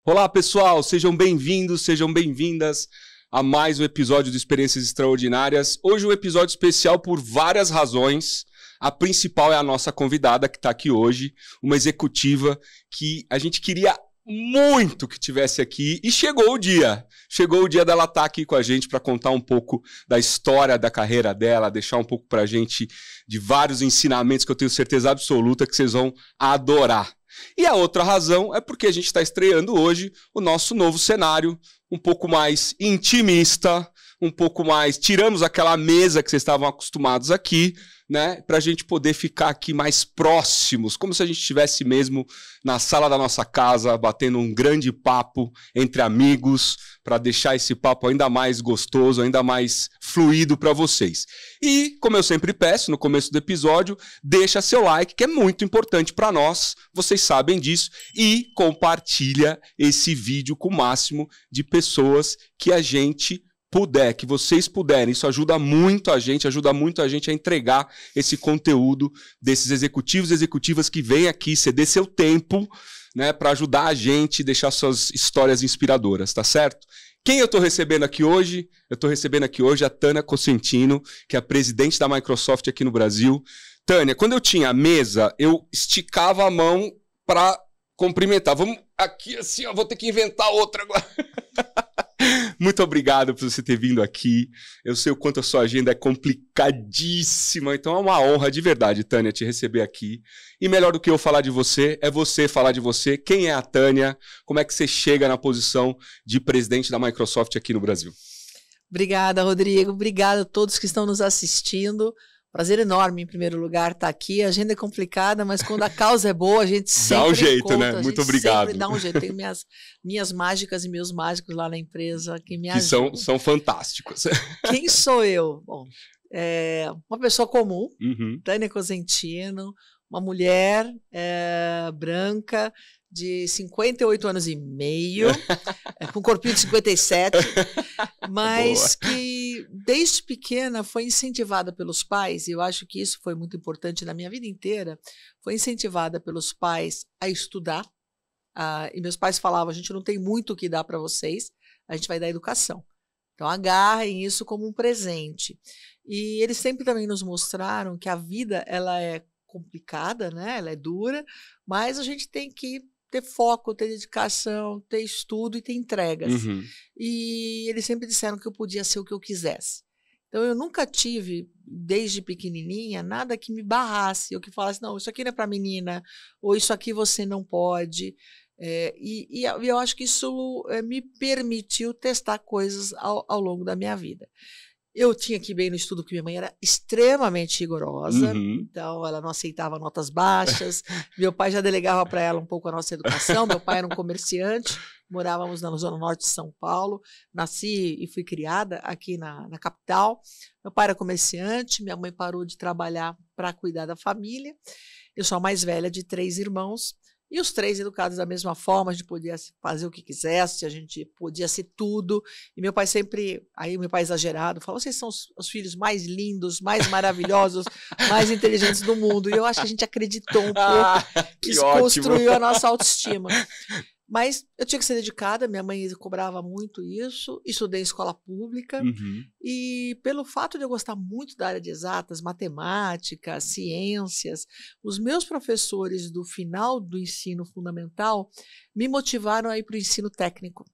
Olá, pessoal, sejam bem-vindos, sejam bem-vindas a mais um episódio de Experiências Extraordinárias. Hoje um episódio especial por várias razões. A principal é a nossa convidada que está aqui hoje, uma executiva que a gente queria muito que tivesse aqui e chegou o dia. Chegou o dia dela estar aqui com a gente para contar um pouco da história da carreira dela, deixar um pouco para a gente de vários ensinamentos que eu tenho certeza absoluta que vocês vão adorar. E a outra razão é porque a gente está estreando hoje o nosso novo cenário, um pouco mais intimista, um pouco mais... Tiramos aquela mesa que vocês estavam acostumados aqui, né? Para a gente poder ficar aqui mais próximos, como se a gente estivesse mesmo na sala da nossa casa, batendo um grande papo entre amigos, para deixar esse papo ainda mais gostoso, ainda mais fluido para vocês. E, como eu sempre peço no começo do episódio, deixa seu like, que é muito importante para nós, vocês sabem disso, e compartilha esse vídeo com o máximo de pessoas que a gente puder, que vocês puderem. Isso ajuda muito a gente a entregar esse conteúdo desses executivos e executivas que vêm aqui ceder seu tempo, né, para ajudar a gente, deixar suas histórias inspiradoras, tá certo? Quem eu estou recebendo aqui hoje? Eu estou recebendo aqui hoje a Tânia Cosentino, que é a presidente da Microsoft aqui no Brasil. Tânia, quando eu tinha a mesa, eu esticava a mão para cumprimentar. Vamos aqui assim, ó, vou ter que inventar outra agora. Muito obrigado por você ter vindo aqui. Eu sei o quanto a sua agenda é complicadíssima, então é uma honra de verdade, Tânia, te receber aqui. E melhor do que eu falar de você, é você falar de você. Quem é a Tânia? Como é que você chega na posição de presidente da Microsoft aqui no Brasil? Obrigada, Rodrigo. Obrigada a todos que estão nos assistindo. Prazer enorme, em primeiro lugar, estar aqui. A agenda é complicada, mas quando a causa é boa, a gente sempre dá um jeito, encontra, né? Muito obrigado. Sempre dá um jeito. Tenho minhas mágicas e meus mágicos lá na empresa que me ajudam. São fantásticos. Quem sou eu? Bom, uma pessoa comum, Tânia Cosentino, uma mulher branca, de 58 anos e meio, com corpinho de 57, mas que desde pequena foi incentivada pelos pais, e eu acho que isso foi muito importante na minha vida inteira, foi incentivada pelos pais a estudar, e meus pais falavam, a gente não tem muito o que dar para vocês, a gente vai dar educação. Então agarrem isso como um presente. E eles sempre também nos mostraram que a vida ela é complicada, né? Ela é dura, mas a gente tem que ter foco, ter dedicação, ter estudo e ter entregas. E eles sempre disseram que eu podia ser o que eu quisesse. Então, eu nunca tive, desde pequenininha, nada que me barrasse, ou que falasse, não, isso aqui não é para menina, ou isso aqui você não pode. E eu acho que isso me permitiu testar coisas ao longo da minha vida. Eu tinha que ir bem no estudo, porque minha mãe era extremamente rigorosa, então ela não aceitava notas baixas. Meu pai já delegava para ela um pouco a nossa educação. Meu pai era um comerciante, morávamos na zona norte de São Paulo, nasci e fui criada aqui na capital. Meu pai era comerciante, minha mãe parou de trabalhar para cuidar da família. Eu sou a mais velha de 3 irmãos. E os 3 educados da mesma forma, a gente podia fazer o que quisesse, a gente podia ser tudo. E meu pai sempre, aí meu pai exagerado, falou, vocês são os filhos mais lindos, mais maravilhosos, mais inteligentes do mundo. E eu acho que a gente acreditou um pouco, que isso construiu a nossa autoestima. Mas eu tinha que ser dedicada, minha mãe cobrava muito isso, estudei em escola pública, e pelo fato de eu gostar muito da área de exatas, matemática, ciências, os meus professores do final do ensino fundamental me motivaram a ir para o ensino técnico,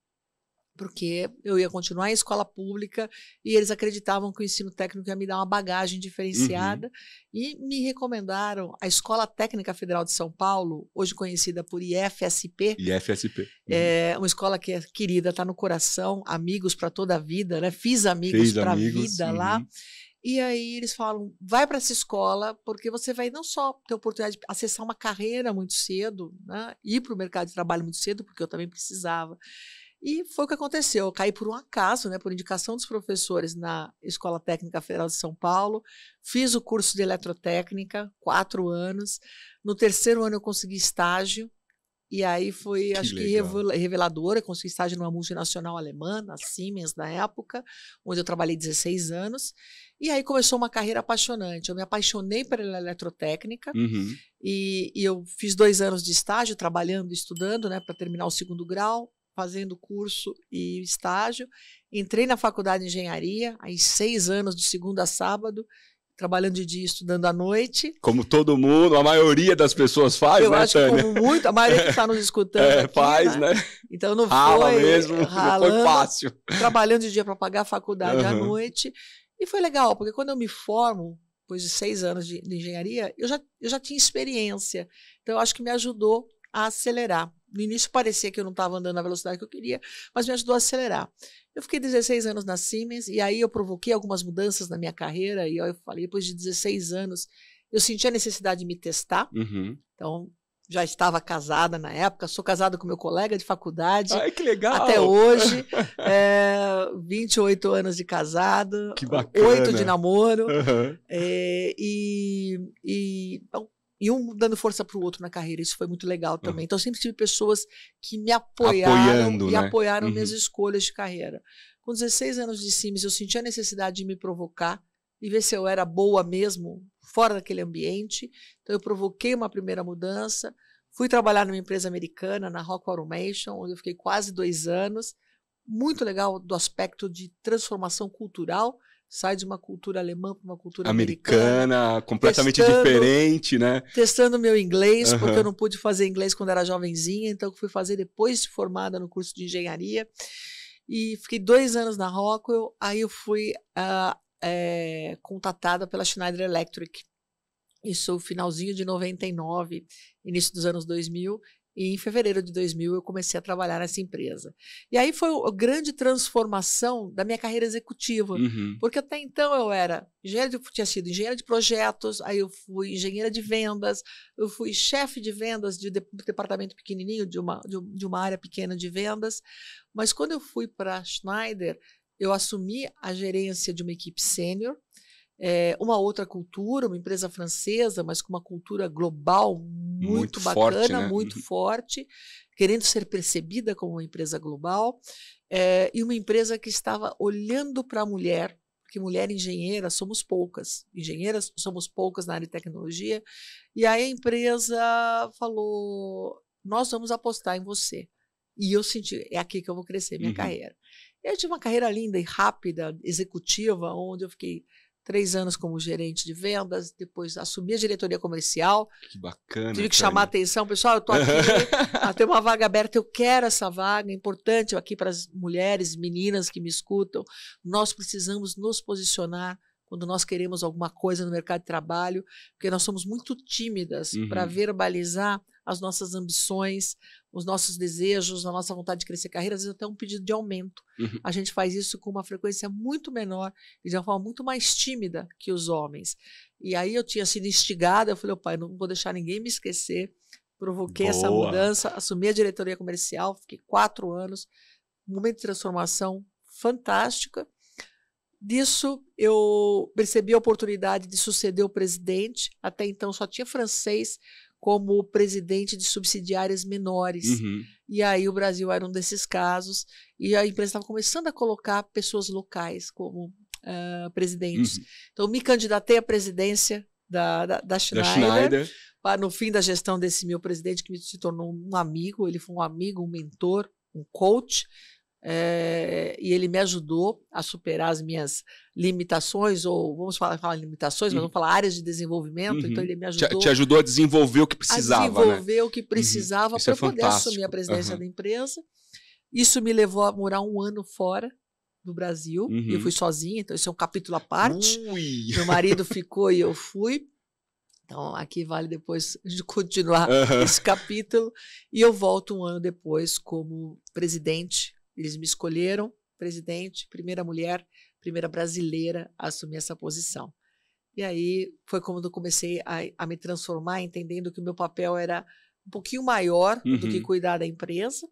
porque eu ia continuar em escola pública e eles acreditavam que o ensino técnico ia me dar uma bagagem diferenciada e me recomendaram a Escola Técnica Federal de São Paulo, hoje conhecida por IFSP. IFSP. É uma escola que é querida, está no coração, amigos para toda a vida, né? Fiz amigos para a vida lá. E aí eles falam, vai para essa escola, porque você vai não só ter a oportunidade de acessar uma carreira muito cedo, né? Ir para o mercado de trabalho muito cedo, porque eu também precisava. E foi o que aconteceu, eu caí por um acaso, né, por indicação dos professores na Escola Técnica Federal de São Paulo, fiz o curso de eletrotécnica, 4 anos, no 3º ano eu consegui estágio, e aí foi, acho que reveladora, eu consegui estágio numa multinacional alemã, na Siemens na época, onde eu trabalhei 16 anos, e aí começou uma carreira apaixonante, eu me apaixonei pela eletrotécnica, e eu fiz 2 anos de estágio, trabalhando e estudando, né, para terminar o 2º grau, fazendo curso e estágio. Entrei na faculdade de engenharia, aí 6 anos de segunda a sábado, trabalhando de dia e estudando à noite. Como todo mundo, a maioria das pessoas faz, eu né, acho Tânia? Que como muito, a maioria que está nos escutando aqui, faz, né? Então não Rala foi mesmo, ralando, não foi fácil. Trabalhando de dia para pagar a faculdade à noite. E foi legal, porque quando eu me formo, depois de 6 anos de engenharia, eu já tinha experiência. Então eu acho que me ajudou a acelerar. No início parecia que eu não estava andando na velocidade que eu queria, mas me ajudou a acelerar. Eu fiquei 16 anos na Siemens e aí eu provoquei algumas mudanças na minha carreira e eu falei, depois de 16 anos, eu senti a necessidade de me testar. Então, já estava casada na época, sou casada com meu colega de faculdade. Ai, que legal! Até hoje, 28 anos de casado, que bacana. 8 de namoro, e um dando força para o outro na carreira. Isso foi muito legal também. Então, eu sempre tive pessoas que me apoiaram minhas escolhas de carreira. Com 16 anos de Siemens, eu senti a necessidade de me provocar e ver se eu era boa mesmo fora daquele ambiente. Então, eu provoquei uma primeira mudança. Fui trabalhar numa empresa americana, na Rockwell Automation, onde eu fiquei quase 2 anos. Muito legal do aspecto de transformação cultural. Sai de uma cultura alemã para uma cultura americana, completamente diferente, né? Testando meu inglês, porque eu não pude fazer inglês quando era jovenzinha, então eu fui fazer depois de formada no curso de engenharia. E fiquei 2 anos na Rockwell, aí eu fui contatada pela Schneider Electric. Isso finalzinho de 99, início dos anos 2000. E em fevereiro de 2000 eu comecei a trabalhar nessa empresa. E aí foi a grande transformação da minha carreira executiva. Porque até então eu tinha sido engenheira de projetos, aí eu fui engenheira de vendas, eu fui chefe de vendas de departamento pequenininho, de uma área pequena de vendas. Mas quando eu fui para a Schneider, eu assumi a gerência de uma equipe sênior, uma outra cultura, uma empresa francesa, mas com uma cultura global muito bacana, forte, né? Muito forte, querendo ser percebida como uma empresa global, e uma empresa que estava olhando para a mulher, porque mulher engenheira somos poucas, engenheiras somos poucas na área de tecnologia, e aí a empresa falou, nós vamos apostar em você. E eu senti, é aqui que eu vou crescer minha carreira. Eu tive uma carreira linda e rápida, executiva, onde eu fiquei 3 anos como gerente de vendas, depois assumi a diretoria comercial. Que bacana. Tive que chamar a atenção, pessoal, eu estou aqui, tem uma vaga aberta, eu quero essa vaga, é importante aqui para as mulheres, meninas que me escutam, nós precisamos nos posicionar quando nós queremos alguma coisa no mercado de trabalho, porque nós somos muito tímidas para verbalizar as nossas ambições, os nossos desejos, a nossa vontade de crescer carreira, às vezes até um pedido de aumento. A gente faz isso com uma frequência muito menor e de uma forma muito mais tímida que os homens. E aí eu tinha sido instigada, eu falei, pai, não vou deixar ninguém me esquecer, provoquei essa mudança, assumi a diretoria comercial, fiquei 4 anos, um momento de transformação fantástica. Disso, eu percebi a oportunidade de suceder o presidente. Até então, só tinha francês como presidente de subsidiárias menores. E aí o Brasil era um desses casos. E a empresa estava começando a colocar pessoas locais como presidentes. Então, me candidatei à presidência da Schneider. No fim da gestão desse meu presidente, que se tornou um amigo. Ele foi um amigo, um mentor, um coach. E ele me ajudou a superar as minhas limitações, ou vamos falar limitações, mas vamos falar áreas de desenvolvimento. Então ele me ajudou. Te ajudou a desenvolver o que precisava. A desenvolver o que precisava para poder assumir a presidência da empresa. Isso me levou a morar 1 ano fora do Brasil. Eu fui sozinha, então isso é um capítulo à parte. Meu marido ficou e eu fui. Então, aqui vale depois de continuar esse capítulo. E eu volto 1 ano depois como presidente. Eles me escolheram presidente, primeira mulher, primeira brasileira a assumir essa posição. E aí foi quando eu comecei a me transformar, entendendo que o meu papel era um pouquinho maior do que cuidar da empresa.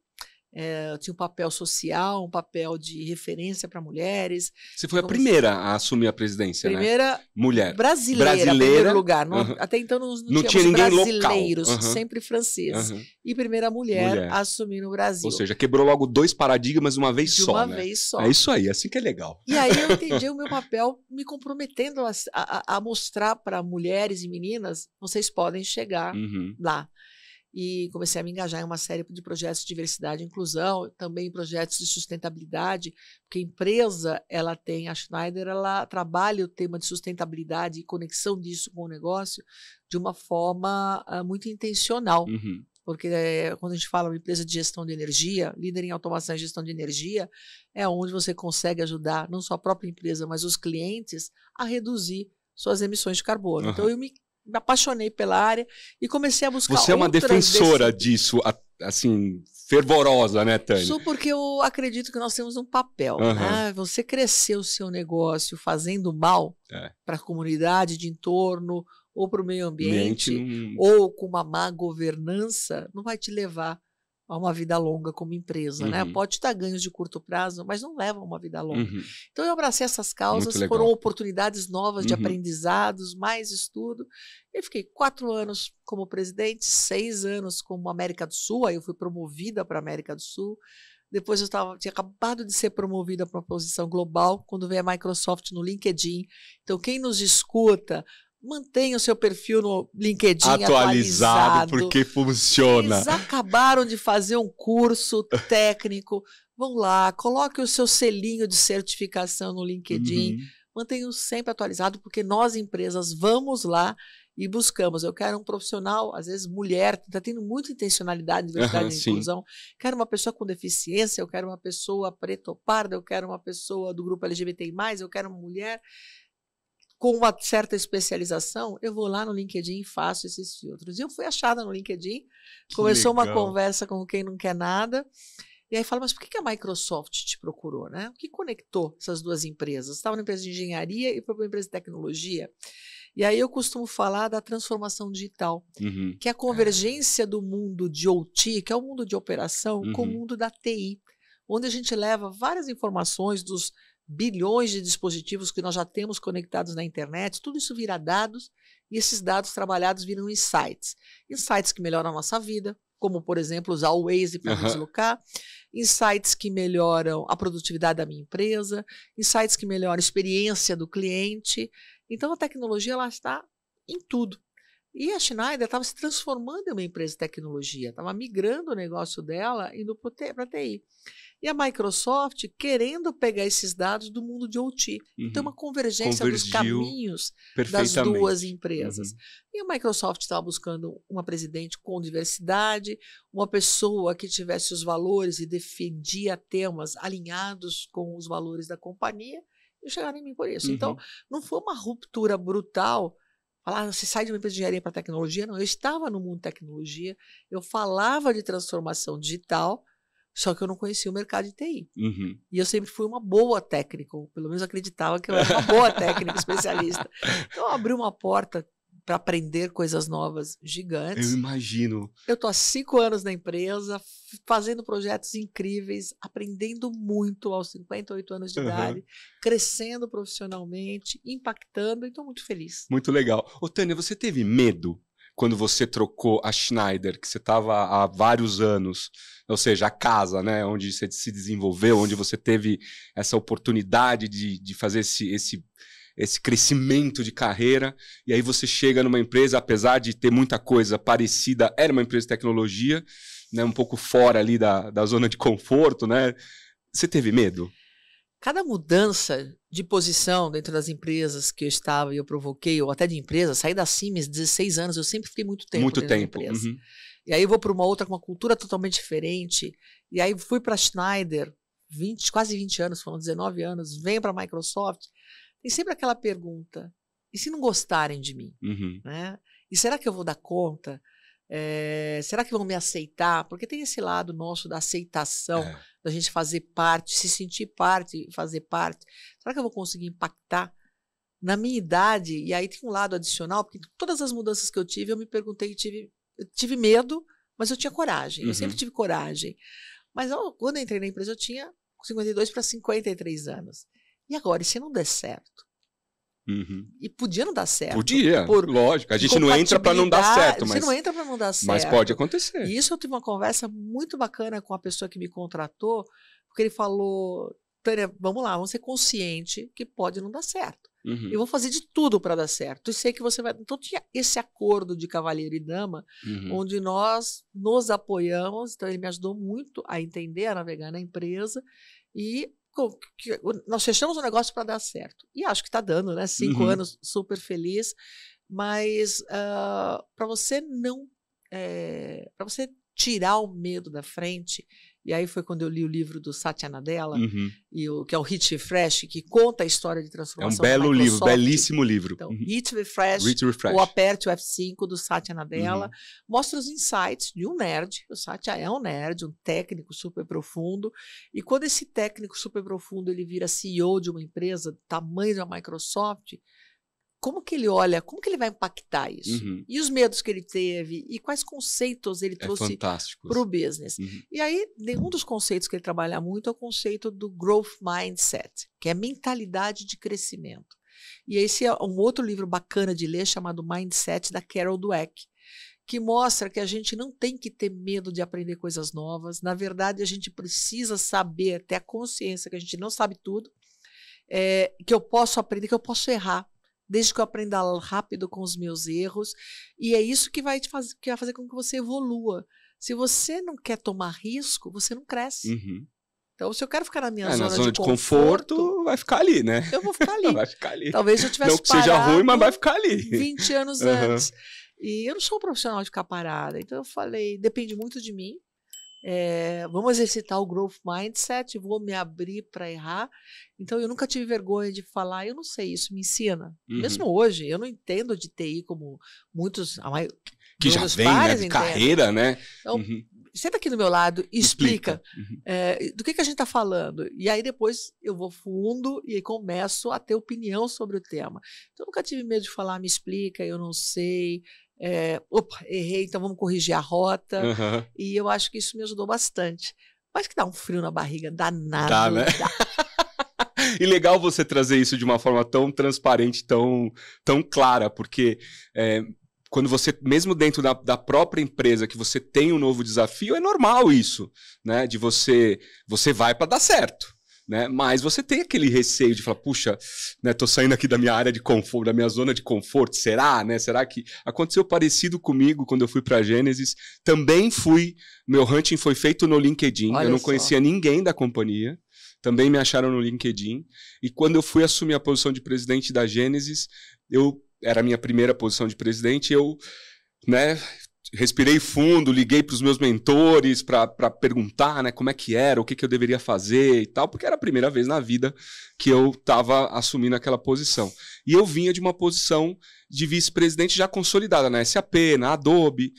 Eu tinha um papel social, um papel de referência para mulheres. Você foi a primeira a assumir a presidência, primeira, né? Mulher. Brasileira, em primeiro lugar. Até então não tínhamos ninguém brasileiros, local. sempre franceses. E primeira mulher a assumir no Brasil. Ou seja, quebrou logo 2 paradigmas de uma vez só. De uma vez só. É isso aí, assim que é legal. E aí eu entendi o meu papel me comprometendo a mostrar para mulheres e meninas, vocês podem chegar lá. e comecei a me engajar em uma série de projetos de diversidade e inclusão, também projetos de sustentabilidade, porque a empresa, a Schneider, ela trabalha o tema de sustentabilidade e conexão disso com o negócio de uma forma muito intencional. Porque quando a gente fala uma empresa de gestão de energia, líder em automação e gestão de energia, é onde você consegue ajudar não só a própria empresa, mas os clientes a reduzir suas emissões de carbono. Então eu me apaixonei pela área e comecei a buscar Você é uma defensora disso, assim, fervorosa, né, Tânia? Sou, porque eu acredito que nós temos um papel. Né? Você crescer o seu negócio fazendo mal para a comunidade de entorno ou para o meio ambiente, ou com uma má governança, não vai te levar a uma vida longa como empresa, né? Pode te dar ganhos de curto prazo, mas não leva a uma vida longa. Então eu abracei essas causas, foram oportunidades novas de aprendizados, mais estudo. Eu fiquei 4 anos como presidente, 6 anos como América do Sul, aí eu fui promovida para a América do Sul. Depois eu tinha acabado de ser promovida para uma posição global, quando veio a Microsoft no LinkedIn. Então quem nos escuta, mantenha o seu perfil no LinkedIn atualizado, porque funciona. Eles acabaram de fazer um curso técnico. Vão lá, coloque o seu selinho de certificação no LinkedIn. Mantenha-o sempre atualizado, porque nós, empresas, vamos lá e buscamos. Eu quero um profissional, às vezes mulher, está tendo muita intencionalidade, diversidade e inclusão. Quero uma pessoa com deficiência, eu quero uma pessoa preta ou parda, eu quero uma pessoa do grupo LGBTI+, eu quero uma mulher com uma certa especialização. Eu vou lá no LinkedIn e faço esses filtros. E eu fui achada no LinkedIn, começou uma conversa com quem não quer nada, e aí fala, mas por que a Microsoft te procurou, né? O que conectou essas duas empresas? Estava na empresa de engenharia e foi para uma empresa de tecnologia. E aí eu costumo falar da transformação digital, que é a convergência do mundo de OT, que é o mundo de operação, com o mundo da TI, onde a gente leva várias informações dos bilhões de dispositivos que nós já temos conectados na internet, tudo isso vira dados, e esses dados trabalhados viram insights. Insights que melhoram a nossa vida, como, por exemplo, usar o Waze para me deslocar, insights que melhoram a produtividade da minha empresa, insights que melhoram a experiência do cliente. Então, a tecnologia ela está em tudo. E a Schneider estava se transformando em uma empresa de tecnologia, estava migrando o negócio dela indo para a TI. E a Microsoft querendo pegar esses dados do mundo de OT. Então, uma convergência dos caminhos das duas empresas. E a Microsoft estava buscando uma presidente com diversidade, uma pessoa que tivesse os valores e defendia temas alinhados com os valores da companhia, e chegaram em mim por isso. Então, não foi uma ruptura brutal. Falar, você sai de uma empresa de engenharia para tecnologia? Não, eu estava no mundo de tecnologia, eu falava de transformação digital, só que eu não conhecia o mercado de TI. E eu sempre fui uma boa técnica, ou pelo menos acreditava que eu era uma boa técnica especialista. Então, abriu uma porta para aprender coisas novas gigantes. Eu imagino. Eu estou há 5 anos na empresa, fazendo projetos incríveis, aprendendo muito aos 58 anos de idade, crescendo profissionalmente, impactando, e estou muito feliz. Muito legal. Ô, Tânia, você teve medo quando você trocou a Schneider, que você estava há vários anos, ou seja, a casa, né, onde você se desenvolveu, onde você teve essa oportunidade de fazer esse crescimento de carreira, e aí você chega numa empresa, apesar de ter muita coisa parecida, era uma empresa de tecnologia, né, um pouco fora ali da zona de conforto, né? Você teve medo? Cada mudança de posição dentro das empresas que eu estava e eu provoquei, ou até de empresa, saí da Siemens 16 anos, eu sempre fiquei muito tempo dentro da empresa. E aí eu vou para uma outra com uma cultura totalmente diferente, e aí fui para a Schneider, quase 20 anos, foram 19 anos, venho para a Microsoft. Tem sempre aquela pergunta, e se não gostarem de mim? Né? E será que eu vou dar conta? Será que vão me aceitar? Porque tem esse lado nosso da aceitação, da gente fazer parte, se sentir parte e fazer parte. Será que eu vou conseguir impactar? Na minha idade, e aí tem um lado adicional, porque todas as mudanças que eu tive, eu me perguntei, eu tive medo, mas eu tinha coragem, eu sempre tive coragem. Mas quando eu entrei na empresa, eu tinha 52 para 53 anos. E agora, e se não der certo? E podia não dar certo. Podia, lógico. A gente não entra para não dar certo. Você não entra para não dar certo. Mas pode acontecer. E isso eu tive uma conversa muito bacana com a pessoa que me contratou, porque ele falou, Tânia, vamos lá, vamos ser consciente que pode não dar certo. Eu vou fazer de tudo para dar certo. Eu sei que você vai... Então tinha esse acordo de cavalheiro e dama, onde nós nos apoiamos. Então ele me ajudou muito a entender, a navegar na empresa e nós fechamos o negócio para dar certo. E acho que está dando, né? 5 anos, super feliz. Mas para você não... para você tirar o medo da frente... E aí foi quando eu li o livro do Satya Nadella, que é o Hit Refresh, que conta a história de transformação. É um belo livro, belíssimo livro. Então, Hit Refresh, ou Aperte o F5 do Satya Nadella, mostra os insights de um nerd. O Satya é um nerd, um técnico super profundo. E quando esse técnico super profundo ele vira CEO de uma empresa do tamanho da Microsoft, como que ele olha, como que ele vai impactar isso? E os medos que ele teve, e quais conceitos ele trouxe para o business. E aí, um dos conceitos que ele trabalha muito é o conceito do growth mindset, que é a mentalidade de crescimento. E esse é um outro livro bacana de ler, chamado Mindset, da Carol Dweck, que mostra que a gente não tem que ter medo de aprender coisas novas. Na verdade, a gente precisa saber, ter a consciência que a gente não sabe tudo, que eu posso aprender, que eu posso errar, desde que eu aprenda rápido com os meus erros. E é isso que vai fazer com que você evolua. Se você não quer tomar risco, você não cresce. Então, se eu quero ficar na minha zona de conforto, vai ficar ali, né? Eu vou ficar ali. Vai ficar ali. Talvez eu tivesse não que seja ruim, mas vai ficar ali. 20 anos antes. E eu não sou um profissional de ficar parada. Então, eu falei, depende muito de mim. Vamos exercitar o growth mindset, vou me abrir para errar. Então, eu nunca tive vergonha de falar, eu não sei isso, me ensina. Mesmo hoje, eu não entendo de TI como muitos... que já vem, né, de carreira, né? Então, senta aqui do meu lado e explica do que a gente está falando. E aí depois eu vou fundo e começo a ter opinião sobre o tema. Então, eu nunca tive medo de falar, me explica, eu não sei... errei, então vamos corrigir a rota. E eu acho que isso me ajudou bastante. Mas que dá um frio na barriga danado. Tá, né? E legal você trazer isso de uma forma tão transparente, tão clara, porque quando você, mesmo dentro da própria empresa, que você tem um novo desafio, é normal isso, né? De você vai para dar certo. Né? Mas você tem aquele receio de falar, puxa, né, tô saindo aqui da minha área de conforto, da minha zona de conforto, será, né? Será que aconteceu parecido comigo quando eu fui para a Gênesis? Também meu hunting foi feito no LinkedIn, eu não conhecia ninguém da companhia, também me acharam no LinkedIn, e quando eu fui assumir a posição de presidente da Gênesis, era a minha primeira posição de presidente, eu, né, respirei fundo, liguei para os meus mentores para perguntar, né, como é que era, o que eu deveria fazer e tal, porque era a primeira vez na vida que eu estava assumindo aquela posição. E eu vinha de uma posição de vice-presidente já consolidada na SAP, na Adobe,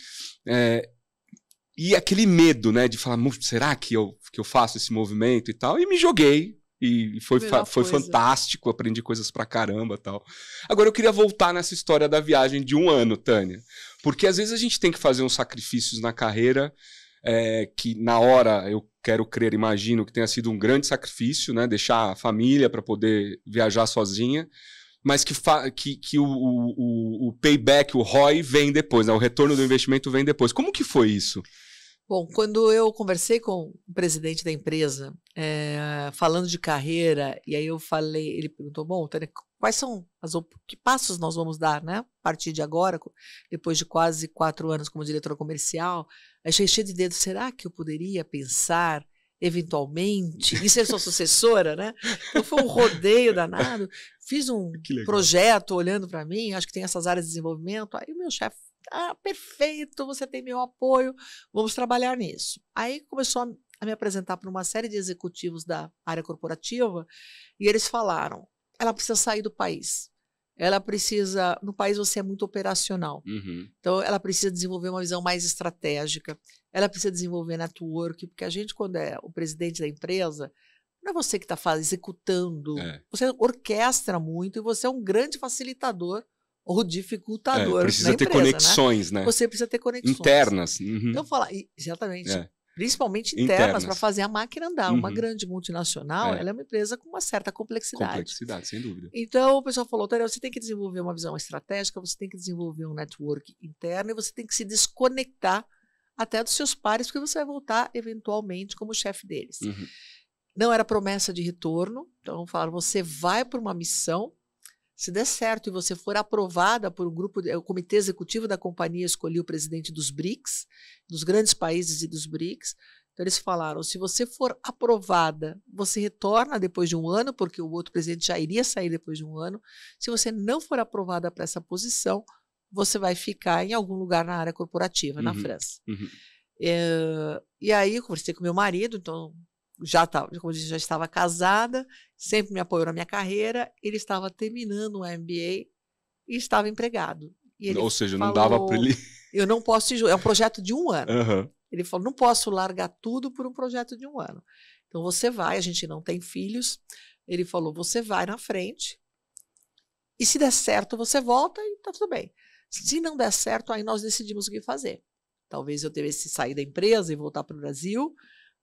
e aquele medo, né, de falar, será que eu faço esse movimento e tal? E me joguei. E foi fantástico, aprendi coisas pra caramba e tal. Agora eu queria voltar nessa história da viagem de 1 ano, Tânia. Porque às vezes a gente tem que fazer uns sacrifícios na carreira que na hora, eu quero crer, imagino, que tenha sido um grande sacrifício, né? Deixar a família para poder viajar sozinha, mas que o payback, o ROI vem depois, né? O retorno do investimento vem depois. Como que foi isso? Bom, quando eu conversei com o presidente da empresa, falando de carreira, e aí eu falei, ele perguntou, bom, Tânia, quais são que passos nós vamos dar, né? A partir de agora, depois de quase 4 anos como diretora comercial, achei cheio de dedos, será que eu poderia pensar, eventualmente, em ser sua sucessora, né? Então foi um rodeio danado, fiz um projeto olhando para mim, acho que tem essas áreas de desenvolvimento, aí o meu chefe, perfeito, você tem meu apoio, vamos trabalhar nisso. Aí começou a me apresentar para uma série de executivos da área corporativa e eles falaram, ela precisa sair do país. No país você é muito operacional. Então ela precisa desenvolver uma visão mais estratégica, ela precisa desenvolver network, porque a gente, quando é o presidente da empresa, não é você que está executando, você orquestra muito e você é um grande facilitador ou dificultador. Precisa na empresa, ter conexões, né? Você precisa ter conexões. Internas. Então, exatamente. Principalmente internas, para fazer a máquina andar. Uma grande multinacional, ela é uma empresa com uma certa complexidade. Complexidade, sem dúvida. Então, o pessoal falou, Tânia, você tem que desenvolver uma visão estratégica, você tem que desenvolver um network interno e você tem que se desconectar até dos seus pares, porque você vai voltar, eventualmente, como chefe deles. Não era promessa de retorno. Então, falaram, você vai para uma missão, Se der certo e você for aprovada por um grupo, o comitê executivo da companhia escolheu o presidente dos BRICS, dos grandes países e dos BRICS. Então eles falaram, se você for aprovada, você retorna depois de um ano, porque o outro presidente já iria sair depois de um ano. Se você não for aprovada para essa posição, você vai ficar em algum lugar na área corporativa, na França. E aí eu conversei com meu marido, então como eu disse, já estava casada, sempre me apoiou na minha carreira, ele estava terminando o MBA e estava empregado. E ele Ou seja, não dava para ele... Eu não posso, é um projeto de um ano. Uhum. Ele falou, não posso largar tudo por um projeto de um ano. Então você vai, a gente não tem filhos, ele falou, você vai na frente e se der certo você volta e tá tudo bem. Se não der certo, aí nós decidimos o que fazer. Talvez eu devesse sair da empresa e voltar para o Brasil,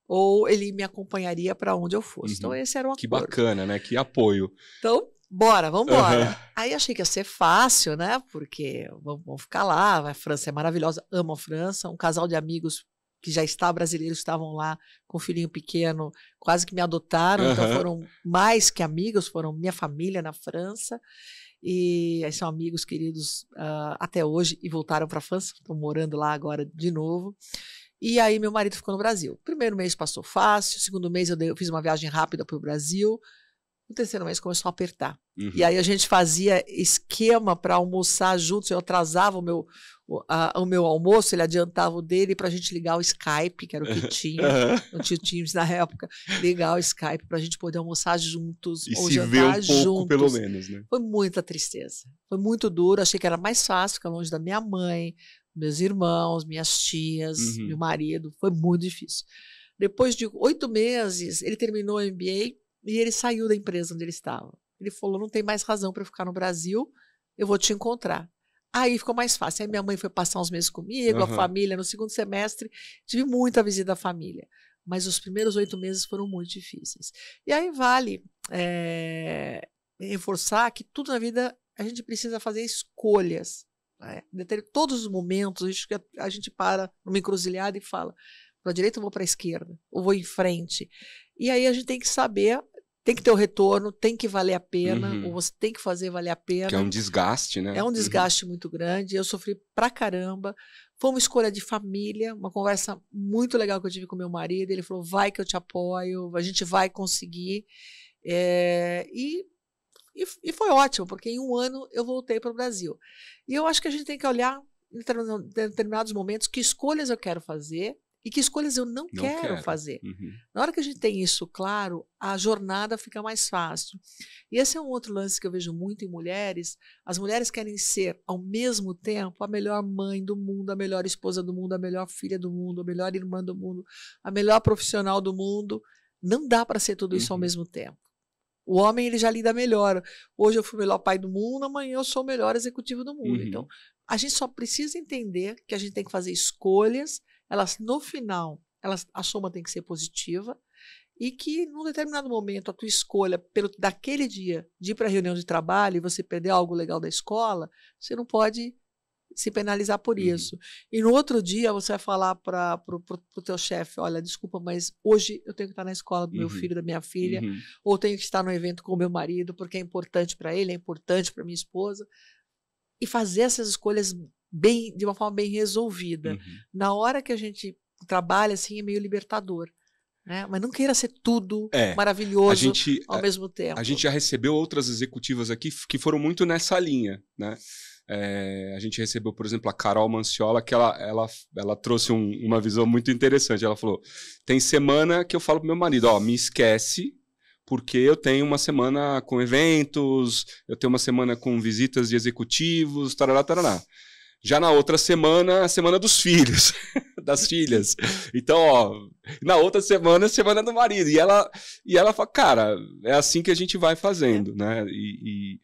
ou ele me acompanharia para onde eu fosse. Então esse era o acordo. Que bacana, né? Que apoio. Então, vamos embora. Aí achei que ia ser fácil, né? Porque vamos ficar lá, a França é maravilhosa, amo a França, um casal de amigos que já brasileiros estavam lá com um filhinho pequeno, quase que me adotaram, então foram mais que amigos, foram minha família na França. E aí são amigos queridos até hoje e voltaram para a França, estão morando lá agora de novo. E aí meu marido ficou no Brasil. O primeiro mês passou fácil, o segundo mês eu fiz uma viagem rápida para o Brasil, o terceiro mês começou a apertar. E aí a gente fazia esquema para almoçar juntos, eu atrasava o meu almoço, ele adiantava o dele para a gente ligar o Skype, que era o que tinha, não tinha Teams na época, ligar o Skype para a gente poder almoçar juntos, e ou se jantar ver um pouco, juntos. pelo menos, né? Foi muita tristeza, foi muito duro, achei que era mais fácil ficar longe da minha mãe, meus irmãos, minhas tias, meu marido, foi muito difícil. Depois de 8 meses, ele terminou o MBA e ele saiu da empresa onde ele estava. Ele falou, não tem mais razão para eu ficar no Brasil, eu vou te encontrar. Aí ficou mais fácil. Aí minha mãe foi passar uns meses comigo, a família, no segundo semestre, tive muita visita da família. Mas os primeiros 8 meses foram muito difíceis. E aí vale reforçar que tudo na vida a gente precisa fazer escolhas. Todos os momentos, a gente para numa encruzilhada e fala, para a direita eu vou para a esquerda, ou vou em frente. E aí a gente tem que saber, tem que ter o retorno, tem que valer a pena, ou você tem que fazer valer a pena. Que é um desgaste, né? É um desgaste muito grande, eu sofri pra caramba. Foi uma escolha de família, uma conversa muito legal que eu tive com meu marido, ele falou, vai que eu te apoio, a gente vai conseguir. E foi ótimo, porque em um ano eu voltei para o Brasil. E eu acho que a gente tem que olhar em determinados momentos que escolhas eu quero fazer e que escolhas eu não quero fazer. Na hora que a gente tem isso claro, a jornada fica mais fácil. E esse é um outro lance que eu vejo muito em mulheres. As mulheres querem ser, ao mesmo tempo, a melhor mãe do mundo, a melhor esposa do mundo, a melhor filha do mundo, a melhor irmã do mundo, a melhor profissional do mundo. Não dá para ser tudo isso ao mesmo tempo. O homem ele já lida melhor. Hoje eu fui o melhor pai do mundo, amanhã eu sou o melhor executivo do mundo. Então, a gente só precisa entender que a gente tem que fazer escolhas. Elas, no final, a soma tem que ser positiva e que, num determinado momento, a tua escolha daquele dia de ir para a reunião de trabalho e você perder algo legal da escola, você não pode se penalizar por isso. E no outro dia você vai falar para o teu chefe, olha, desculpa, mas hoje eu tenho que estar na escola do meu filho, da minha filha, ou tenho que estar no evento com o meu marido, porque é importante para ele, é importante para minha esposa. E fazer essas escolhas de uma forma bem resolvida. Na hora que a gente trabalha, assim, é meio libertador. Né? Mas não queira ser tudo maravilhoso ao mesmo tempo. A gente já recebeu outras executivas aqui que foram muito nessa linha, né? A gente recebeu, por exemplo, a Carol Manciola, que ela trouxe uma visão muito interessante. Ela falou, tem semana que eu falo pro meu marido, ó, me esquece, porque eu tenho uma semana com eventos, eu tenho uma semana com visitas de executivos, tarará, tarará. Já na outra semana, a semana dos filhos, das filhas. Então, ó, na outra semana, a semana do marido. E ela fala, cara, é assim que a gente vai fazendo, né? E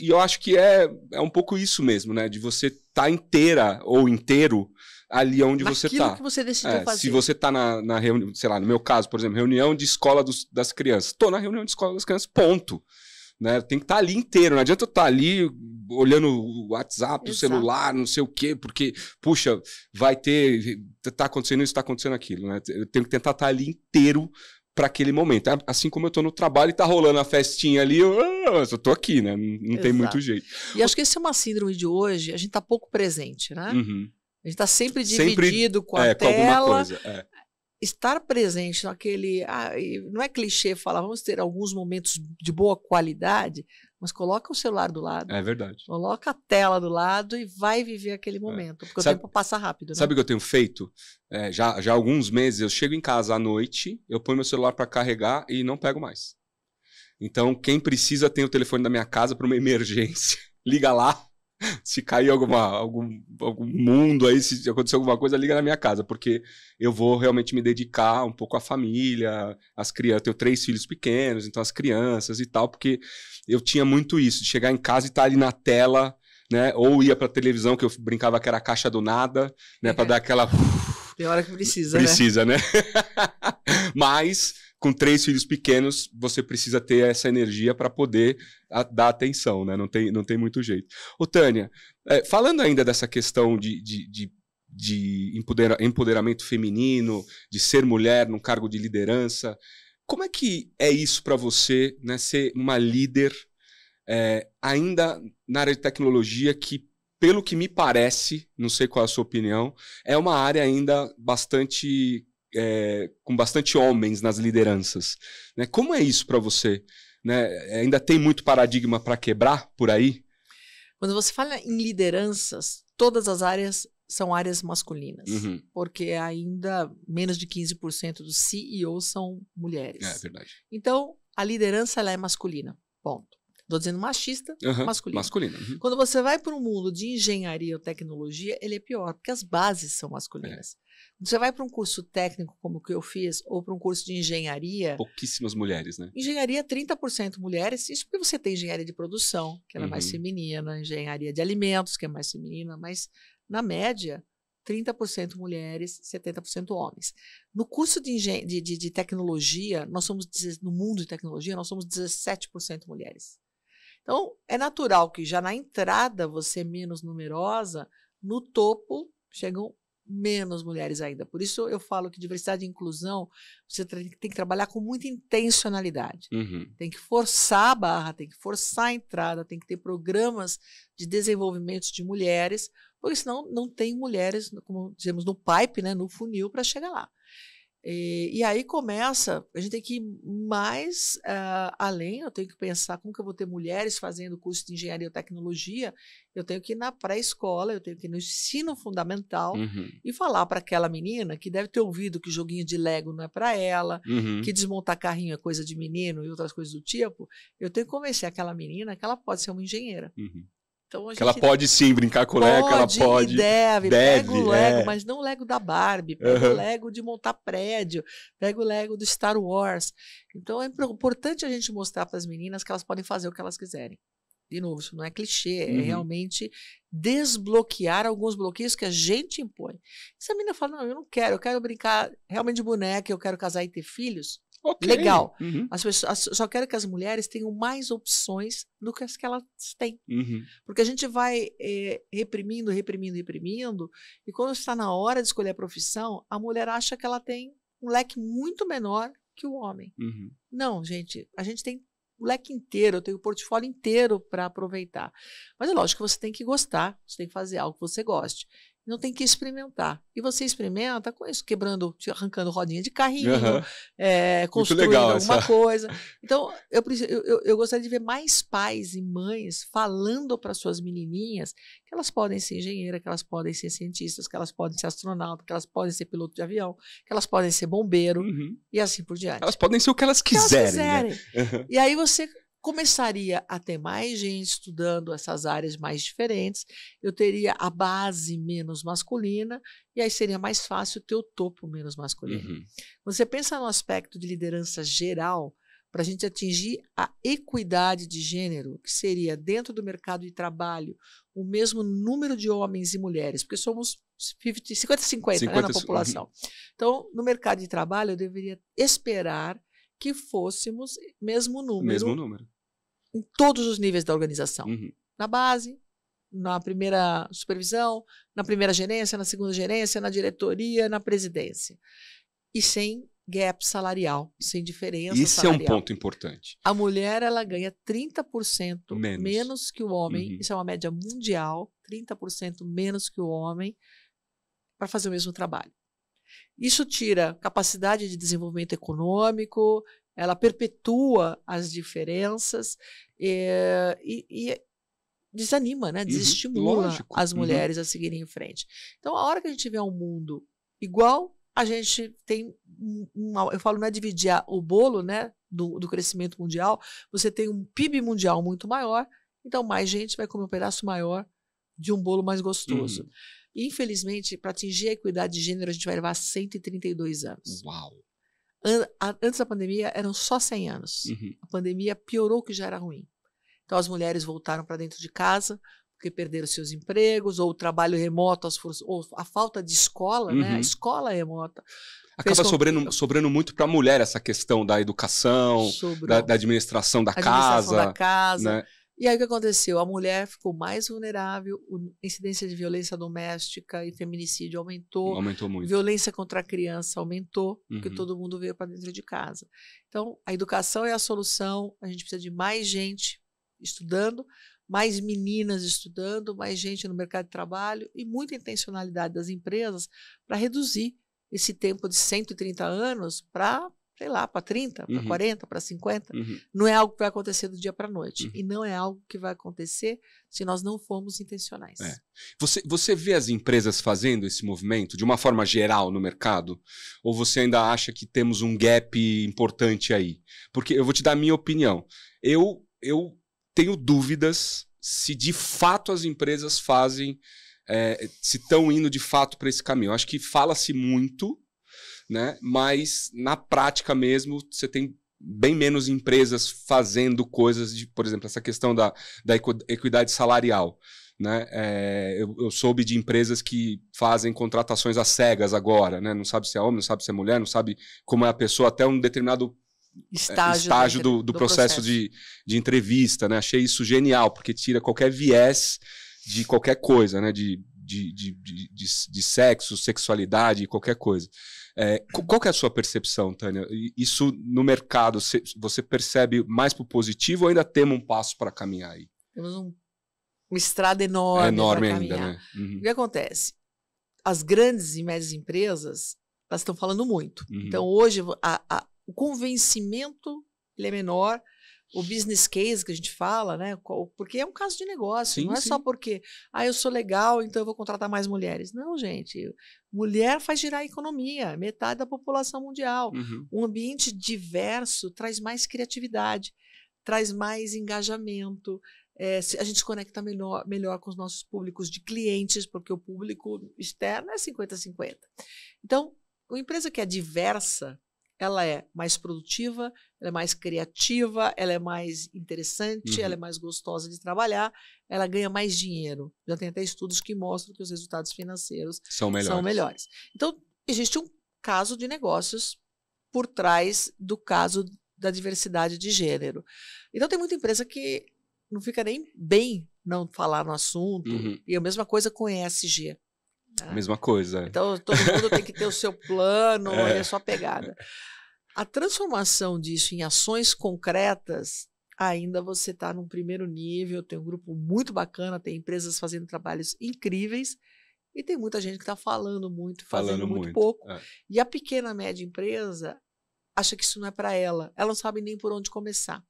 eu acho que é um pouco isso mesmo, né? De você estar inteira ou inteiro ali onde você está. Naquilo que você decidiu fazer. Se você está na reunião, sei lá, no meu caso, por exemplo, reunião de escola das crianças. Estou na reunião de escola das crianças, ponto. Né? Tem que estar ali inteiro, não adianta eu estar ali olhando o WhatsApp, o celular, não sei o quê, porque, puxa, vai ter, tá acontecendo isso, tá acontecendo aquilo, né? Eu tenho que tentar estar ali inteiro para aquele momento. Assim como eu tô no trabalho e tá rolando a festinha ali, eu tô aqui, né? Não tem muito jeito. E acho que essa é uma síndrome de hoje, a gente tá pouco presente, né? Uhum. A gente tá sempre dividido com a com alguma tela. coisa. Estar presente naquele... não é clichê falar, vamos ter alguns momentos de boa qualidade, mas coloca o celular do lado. É verdade. Coloca a tela do lado e vai viver aquele momento. Porque o tempo passa rápido, né? Sabe o que eu tenho feito? Já há alguns meses, eu chego em casa à noite, eu ponho meu celular para carregar e não pego mais. Então, quem precisa tem o telefone da minha casa para uma emergência. Liga lá. Se cair algum mundo aí, se acontecer alguma coisa, liga na minha casa, porque eu vou realmente me dedicar um pouco à família, às crianças. Eu tenho 3 filhos pequenos, então as crianças e tal, porque eu tinha muito isso, de chegar em casa e estar ali na tela, né? Ou ia pra televisão, que eu brincava que era a caixa do nada, né? Pra dar aquela... Tem hora que precisa, né? Mas... com 3 filhos pequenos, você precisa ter essa energia para poder dar atenção, né? Não tem muito jeito. Ô, Tânia, falando ainda dessa questão de empoderamento feminino, de ser mulher num cargo de liderança, como é que é isso para você, né? Ser uma líder ainda na área de tecnologia que, pelo que me parece, não sei qual é a sua opinião, é uma área ainda bastante... com bastante homens nas lideranças, né? Como é isso para você? Né? Ainda tem muito paradigma para quebrar por aí? Quando você fala em lideranças, todas as áreas são áreas masculinas, porque ainda menos de 15% dos CEOs são mulheres. É verdade. Então, a liderança ela é masculina, ponto. Estou dizendo machista, masculina. Quando você vai para um mundo de engenharia ou tecnologia, ele é pior, porque as bases são masculinas. Você vai para um curso técnico, como o que eu fiz, ou para um curso de engenharia... pouquíssimas mulheres, né? Engenharia, 30% mulheres. Isso porque você tem engenharia de produção, que ela é mais feminina, engenharia de alimentos, que é mais feminina, mas, na média, 30% mulheres, 70% homens. No curso de tecnologia, no mundo de tecnologia, nós somos 17% mulheres. Então, é natural que já na entrada você é menos numerosa, no topo chegam menos mulheres ainda. Por isso eu falo que diversidade e inclusão, você tem que trabalhar com muita intencionalidade. Tem que forçar a barra, tem que forçar a entrada, tem que ter programas de desenvolvimento de mulheres, porque senão não tem mulheres, como dizemos, no pipe, né, no funil para chegar lá. E aí começa, a gente tem que ir mais além, eu tenho que pensar como que eu vou ter mulheres fazendo curso de engenharia ou tecnologia, eu tenho que ir na pré-escola, eu tenho que ir no ensino fundamental e falar para aquela menina que deve ter ouvido que joguinho de Lego não é para ela, que desmontar carrinho é coisa de menino e outras coisas do tipo, eu tenho que convencer aquela menina que ela pode ser uma engenheira. Então, que ela pode sim brincar com o Lego, ela pode. E deve. Pega o Lego, mas não o Lego da Barbie. Pega o Lego de montar prédio. Pega o Lego do Star Wars. Então é importante a gente mostrar para as meninas que elas podem fazer o que elas quiserem. De novo, isso não é clichê, é realmente desbloquear alguns bloqueios que a gente impõe. Se a menina fala, não, eu quero brincar realmente de boneca, eu quero casar e ter filhos. Okay. Legal. As pessoas, só quero que as mulheres tenham mais opções do que as que elas têm. Porque a gente vai reprimindo, e quando está na hora de escolher a profissão, a mulher acha que ela tem um leque muito menor que o homem. Não, gente, a gente tem o leque inteiro, eu tenho o portfólio inteiro para aproveitar. Mas é lógico que você tem que gostar, você tem que fazer algo que você goste. Não tem que experimentar. E você experimenta com isso, arrancando rodinha de carrinho, construindo alguma coisa. Então, eu gostaria de ver mais pais e mães falando para suas menininhas que elas podem ser engenheiras, que elas podem ser cientistas, que elas podem ser astronautas, que elas podem ser piloto de avião, que elas podem ser bombeiro e assim por diante. Elas podem ser o que elas quiserem. Né? E aí você começaria a ter mais gente estudando essas áreas mais diferentes, eu teria a base menos masculina, e aí seria mais fácil ter o topo menos masculino. Você pensa no aspecto de liderança geral, para a gente atingir a equidade de gênero, que seria dentro do mercado de trabalho o mesmo número de homens e mulheres, porque somos 50-50 né, na população. Então, no mercado de trabalho, eu deveria esperar que fôssemos mesmo número. Em todos os níveis da organização. Na base, na primeira supervisão, na primeira gerência, na segunda gerência, na diretoria, na presidência. E sem gap salarial, sem diferença Esse salarial. é um ponto importante. A mulher, ela ganha 30% menos que o homem, isso é uma média mundial, 30% menos que o homem, para fazer o mesmo trabalho. Isso tira capacidade de desenvolvimento econômico, ela perpetua as diferenças e desanima, né? Desestimula as mulheres a seguirem em frente. Então, a hora que a gente tiver um mundo igual, a gente tem eu falo, não é dividir o bolo, né, do crescimento mundial, você tem um PIB mundial muito maior, então mais gente vai comer um pedaço maior de um bolo mais gostoso. Infelizmente, para atingir a equidade de gênero, a gente vai levar 132 anos. Uau! Antes da pandemia, eram só 100 anos. A pandemia piorou o que já era ruim. Então, as mulheres voltaram para dentro de casa, porque perderam seus empregos, ou o trabalho remoto, ou a falta de escola, né? A escola remota. Acaba sobrando muito para a mulher essa questão da educação, da administração da casa. Né? E aí o que aconteceu? A mulher ficou mais vulnerável, a incidência de violência doméstica e feminicídio aumentou. Aumentou muito. Violência contra a criança aumentou, porque todo mundo veio para dentro de casa. Então, a educação é a solução, a gente precisa de mais gente estudando, mais meninas estudando, mais gente no mercado de trabalho e muita intencionalidade das empresas para reduzir esse tempo de 130 anos para, sei lá, para 30, para 40, para 50. Não é algo que vai acontecer do dia para a noite. E não é algo que vai acontecer se nós não formos intencionais. Você vê as empresas fazendo esse movimento de uma forma geral no mercado? Ou você ainda acha que temos um gap importante aí? Porque eu vou te dar a minha opinião. Eu tenho dúvidas se de fato as empresas fazem, se estão indo de fato para esse caminho. Eu acho que fala-se muito, né? Mas na prática mesmo você tem bem menos empresas fazendo coisas de, por exemplo, essa questão da equidade salarial. Né? Eu soube de empresas que fazem contratações às cegas agora, né? Não sabe se é homem, não sabe se é mulher, não sabe como é a pessoa, até um determinado estágio do processo de entrevista, né? Achei isso genial, porque tira qualquer viés de qualquer coisa, né? De sexo, sexualidade, qualquer coisa. Qual que é a sua percepção, Tânia? Isso no mercado, você percebe mais para o positivo ou ainda temos um passo para caminhar aí? Temos uma estrada enorme para ainda, caminhar. Né? O que acontece? As grandes e médias empresas, elas estão falando muito. Então, hoje, o convencimento ele é menor, o business case que a gente fala, né? Porque é um caso de negócio, não é só porque eu sou legal, então eu vou contratar mais mulheres. Não, gente. Mulher faz girar a economia, metade da população mundial. Um ambiente diverso traz mais criatividade, traz mais engajamento. A gente se conecta melhor com os nossos públicos de clientes, porque o público externo é 50-50. Então, uma empresa que é diversa, ela é mais produtiva, ela é mais criativa, ela é mais interessante, ela é mais gostosa de trabalhar, ela ganha mais dinheiro. Já tem até estudos que mostram que os resultados financeiros são melhores. Então, existe um caso de negócios por trás do caso da diversidade de gênero. Então, tem muita empresa que não fica nem bem não falar no assunto, e a mesma coisa com ESG. Mesma coisa. Então, todo mundo tem que ter o seu plano e a sua pegada. A transformação disso em ações concretas, ainda você está num primeiro nível, tem um grupo muito bacana, tem empresas fazendo trabalhos incríveis, e tem muita gente que está falando muito, fazendo muito pouco. E a pequena, média empresa acha que isso não é para ela. Ela não sabe nem por onde começar.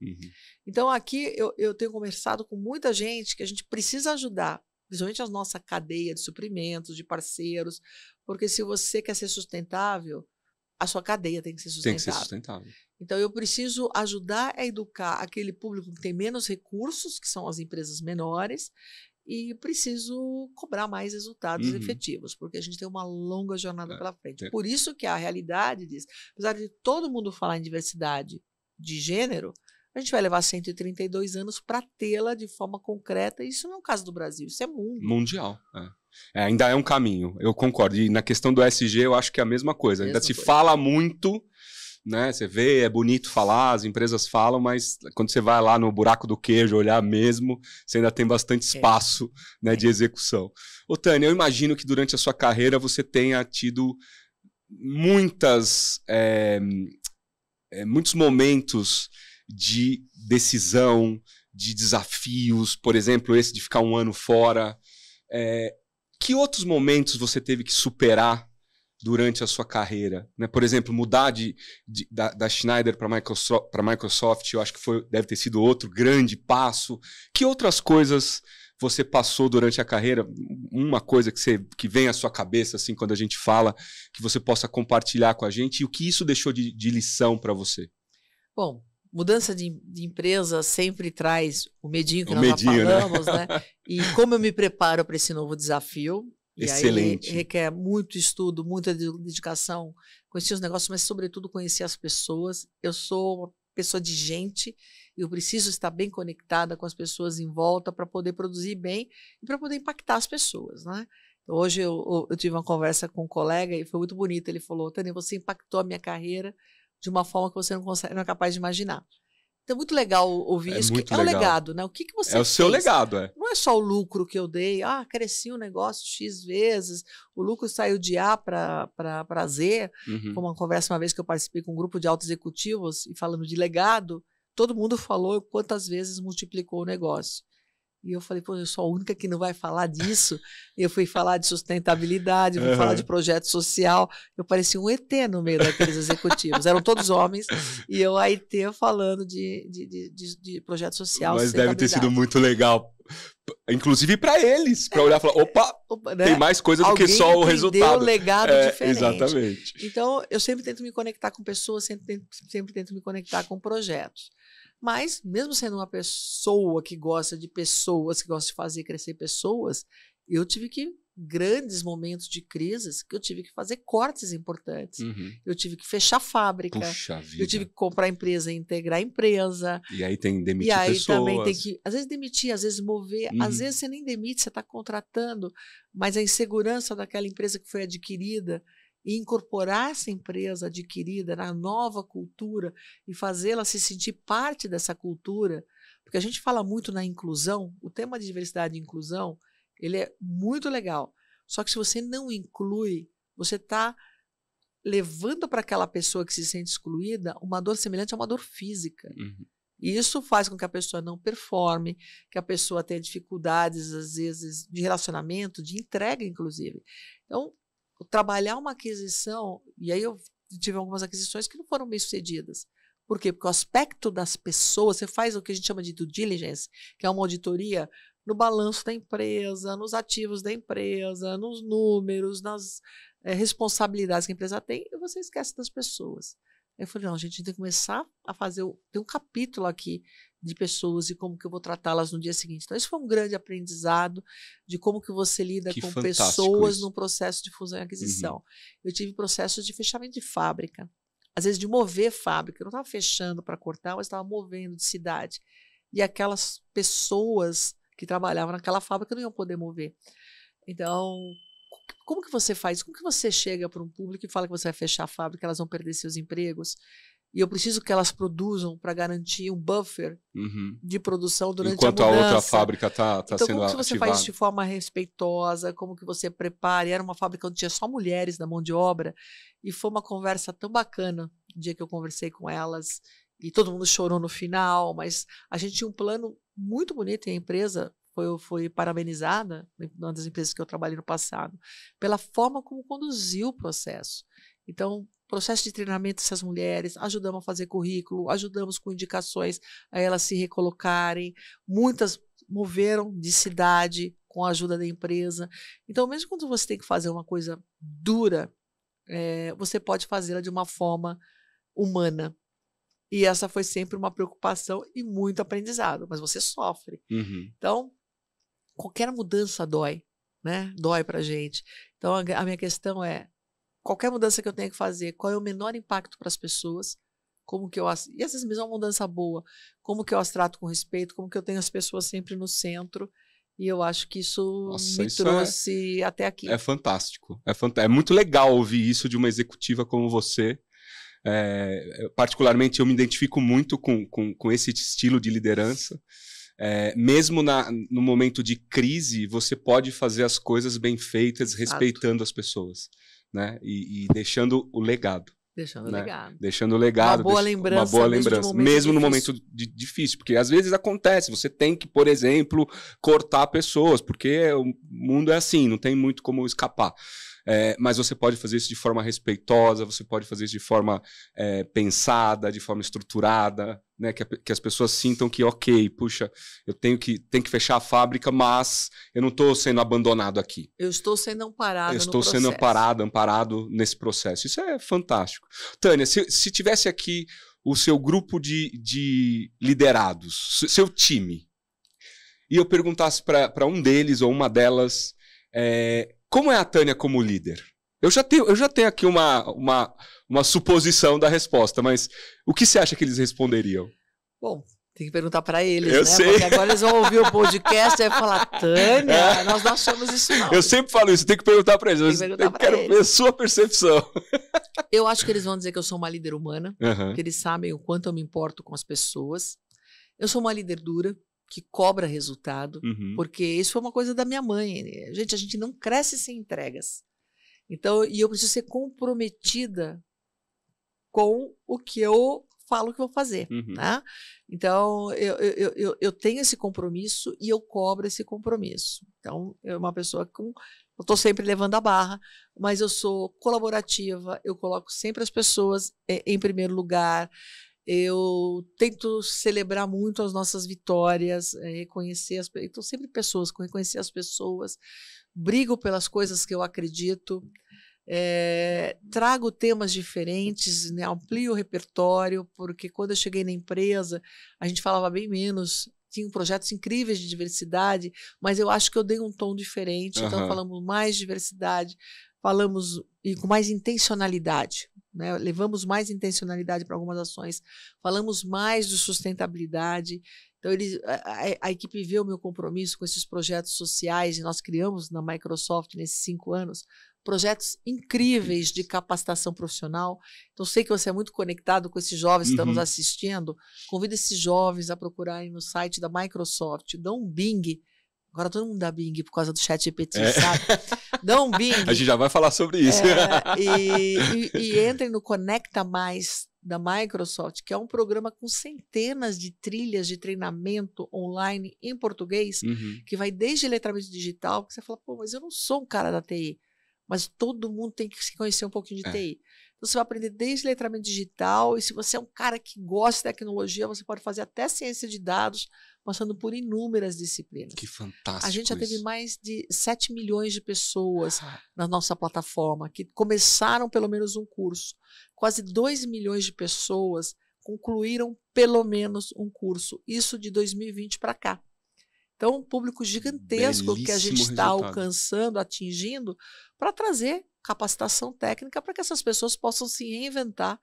Então, aqui eu tenho conversado com muita gente que a gente precisa ajudar, principalmente a nossa cadeia de suprimentos, de parceiros, porque se você quer ser sustentável, a sua cadeia tem que ser sustentável. Tem que ser sustentável. Então, eu preciso ajudar a educar aquele público que tem menos recursos, que são as empresas menores, e preciso cobrar mais resultados efetivos, porque a gente tem uma longa jornada pela frente. Por isso que a realidade diz, apesar de todo mundo falar em diversidade de gênero, a gente vai levar 132 anos para tê-la de forma concreta. E isso não é um caso do Brasil, isso é mundo. Mundial. Ainda é um caminho, eu concordo. E na questão do ESG, eu acho que é a mesma coisa. Ainda se fala muito, né? Você vê, é bonito falar, as empresas falam, mas quando você vai lá no buraco do queijo olhar mesmo, você ainda tem bastante espaço né, de execução. Ô, Tânia, eu imagino que durante a sua carreira você tenha tido muitos momentos de decisão, de desafios, por exemplo, esse de ficar um ano fora. Que outros momentos você teve que superar durante a sua carreira? Né? Por exemplo, mudar da Schneider para a Microsoft, eu acho que deve ter sido outro grande passo. Que outras coisas você passou durante a carreira? Uma coisa que vem à sua cabeça assim, quando a gente fala, que você possa compartilhar com a gente, e o que isso deixou de lição para você? Bom, mudança de empresa sempre traz o medinho que nós já falamos, né? E como eu me preparo para esse novo desafio. Excelente. E aí requer muito estudo, muita dedicação, conhecer os negócios, mas sobretudo conhecer as pessoas. Eu sou uma pessoa de gente e eu preciso estar bem conectada com as pessoas em volta para poder produzir bem e para poder impactar as pessoas, né? Hoje eu tive uma conversa com um colega e foi muito bonito. Ele falou: Tânia, você impactou a minha carreira de uma forma que você não é capaz de imaginar. Então é muito legal ouvir isso, que é o legado, né? O que você fez? É o seu legado, Não é só o lucro que eu dei, cresci um negócio X vezes, o lucro saiu de A para Z. Foi uma conversa uma vez que eu participei com um grupo de altos executivos e falando de legado, todo mundo falou quantas vezes multiplicou o negócio. E eu falei, pô, eu sou a única que não vai falar disso. Eu fui falar de sustentabilidade, fui falar de projeto social. Eu parecia um ET no meio daqueles executivos. Eram todos homens. E eu, a ET, falando de projeto social. Mas deve ter sido muito legal. Inclusive para eles. Para olhar e falar, opa, né? Tem mais coisa do que só o resultado. Um legado diferente. Exatamente. Então, eu sempre tento me conectar com pessoas, sempre tento me conectar com projetos. Mas, mesmo sendo uma pessoa que gosta de pessoas, que gosta de fazer crescer pessoas, eu tive grandes momentos de crises que eu tive que fazer cortes importantes. Eu tive que fechar fábrica. Puxa vida. Eu tive que comprar empresa e integrar a empresa. E aí tem que demitir pessoas. E aí também tem que, às vezes, demitir, às vezes mover. Às vezes você nem demite, você está contratando, mas a insegurança daquela empresa que foi adquirida e incorporar essa empresa adquirida na nova cultura e fazê-la se sentir parte dessa cultura, porque a gente fala muito na inclusão, o tema de diversidade e inclusão, ele é muito legal, só que se você não inclui, você está levando para aquela pessoa que se sente excluída uma dor semelhante a uma dor física. E isso faz com que a pessoa não performe, que a pessoa tenha dificuldades, às vezes, de relacionamento, de entrega, inclusive. Então, trabalhar uma aquisição, e aí eu tive algumas aquisições que não foram bem sucedidas. Por quê? Porque o aspecto das pessoas, você faz o que a gente chama de due diligence, que é uma auditoria no balanço da empresa, nos ativos da empresa, nos números, nas responsabilidades que a empresa tem, e você esquece das pessoas. Aí eu falei, não, gente, a gente tem que começar a fazer, tem um capítulo aqui de pessoas e como que eu vou tratá-las no dia seguinte. Então, isso foi um grande aprendizado de como que você lida com pessoas no processo de fusão e aquisição. Eu tive processos de fechamento de fábrica, às vezes de mover fábrica. Eu não estava fechando para cortar, mas estava movendo de cidade. E aquelas pessoas que trabalhavam naquela fábrica não iam poder mover. Então, como que você faz? Como que você chega para um público e fala que você vai fechar a fábrica, elas vão perder seus empregos? E eu preciso que elas produzam para garantir um buffer de produção durante enquanto a mudança. Enquanto a outra fábrica está sendo ativada. Então, como que você faz isso de forma respeitosa? Como que você prepara? E era uma fábrica onde tinha só mulheres da mão de obra. E foi uma conversa tão bacana o dia que eu conversei com elas. E todo mundo chorou no final, mas a gente tinha um plano muito bonito e a empresa foi parabenizada, uma das empresas que eu trabalhei no passado, pela forma como conduziu o processo. Então, processo de treinamento dessas mulheres, ajudamos a fazer currículo, ajudamos com indicações a elas se recolocarem. Muitas moveram de cidade com a ajuda da empresa. Então, mesmo quando você tem que fazer uma coisa dura, você pode fazê-la de uma forma humana. E essa foi sempre uma preocupação e muito aprendizado, mas você sofre. Então, qualquer mudança dói, né? Dói pra gente. Então, a minha questão é, qualquer mudança que eu tenha que fazer, qual é o menor impacto para as pessoas, como que eu as... E às vezes mesmo uma mudança boa, como que eu as trato com respeito, como que eu tenho as pessoas sempre no centro, e eu acho que isso me trouxe até aqui. É fantástico. É muito legal ouvir isso de uma executiva como você. Particularmente, eu me identifico muito com esse estilo de liderança. Mesmo no momento de crise, você pode fazer as coisas bem feitas, respeitando as pessoas. né? E deixando o legado. Deixando o né? legado. Deixando o legado. Uma boa lembrança. Uma boa lembrança. Mesmo no momento difícil. Porque às vezes acontece, você tem que, por exemplo, cortar pessoas, porque o mundo é assim, não tem muito como escapar. Mas você pode fazer isso de forma respeitosa, você pode fazer isso de forma pensada, de forma estruturada, né? Que as pessoas sintam que, ok, puxa, eu tenho que fechar a fábrica, mas eu não estou sendo abandonado aqui. Eu estou sendo amparado no processo. Eu estou sendo amparado nesse processo. Isso é fantástico. Tânia, se tivesse aqui o seu grupo de liderados, seu time, e eu perguntasse para um deles ou uma delas... como é a Tânia como líder? Eu já tenho aqui uma suposição da resposta, mas o que você acha que eles responderiam? Bom, tem que perguntar para eles, eu né? sei. Porque agora eles vão ouvir o podcast e vão falar, Tânia, nós não achamos isso não. Eu sempre falo isso, tem que perguntar para eles. Eu quero ver a sua percepção. Eu acho que eles vão dizer que eu sou uma líder humana, que eles sabem o quanto eu me importo com as pessoas. Eu sou uma líder dura, que cobra resultado, porque isso foi uma coisa da minha mãe. A gente não cresce sem entregas. Então, e eu preciso ser comprometida com o que eu falo que vou fazer. Né? Então, eu tenho esse compromisso e eu cobro esse compromisso. Então, eu uma pessoa com... Eu estou sempre levando a barra, mas eu sou colaborativa, eu coloco sempre as pessoas em primeiro lugar. Eu tento celebrar muito as nossas vitórias, reconhecer as pessoas. Então, sempre reconhecer as pessoas, brigo pelas coisas que eu acredito, trago temas diferentes, né, amplio o repertório, porque quando eu cheguei na empresa, a gente falava bem menos, tinham projetos incríveis de diversidade, mas eu acho que eu dei um tom diferente, então falamos mais de diversidade, falamos e com mais intencionalidade. Né? Levamos mais intencionalidade para algumas ações, falamos mais de sustentabilidade. Então, a equipe vê o meu compromisso com esses projetos sociais, e nós criamos na Microsoft, nesses 5 anos, projetos incríveis de capacitação profissional. Então, sei que você é muito conectado com esses jovens que estão nos assistindo. Convido esses jovens a procurarem no site da Microsoft, dão um Bing. Agora todo mundo dá Bing por causa do ChatGPT, sabe? Dá um Bing. A gente já vai falar sobre isso. E entrem no Conecta Mais da Microsoft, que é um programa com centenas de trilhas de treinamento online em português, que vai desde letramento digital, que você fala, pô, mas eu não sou um cara da TI, mas todo mundo tem que se conhecer um pouquinho de TI. Então, você vai aprender desde letramento digital, e se você é um cara que gosta de tecnologia, você pode fazer até ciência de dados, passando por inúmeras disciplinas. Que fantástico. A gente já teve mais de 7 milhões de pessoas na nossa plataforma que começaram pelo menos um curso. Quase 2 milhões de pessoas concluíram pelo menos um curso. Isso de 2020 para cá. Então, um público gigantesco belíssimo que a gente está alcançando, atingindo, para trazer capacitação técnica para que essas pessoas possam se reinventar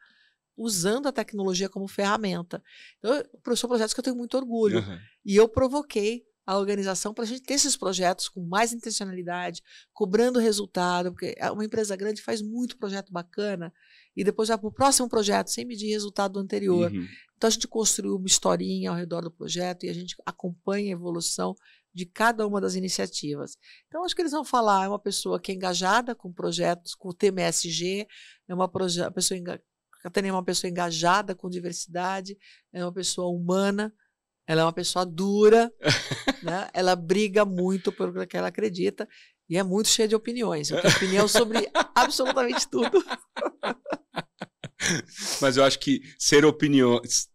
usando a tecnologia como ferramenta. Então, são projetos que eu tenho muito orgulho. E eu provoquei a organização para a gente ter esses projetos com mais intencionalidade, cobrando resultado, porque uma empresa grande faz muito projeto bacana e depois vai para o próximo projeto sem medir resultado do anterior. Então, a gente construiu uma historinha ao redor do projeto e a gente acompanha a evolução de cada uma das iniciativas. Então, acho que eles vão falar, é uma pessoa que é engajada com projetos, com o tema ESG, é uma pessoa a Tânia é uma pessoa engajada com diversidade, é uma pessoa humana, ela é uma pessoa dura, né? Ela briga muito pelo que ela acredita e é muito cheia de opiniões. Eu tenho opinião sobre absolutamente tudo. Mas eu acho que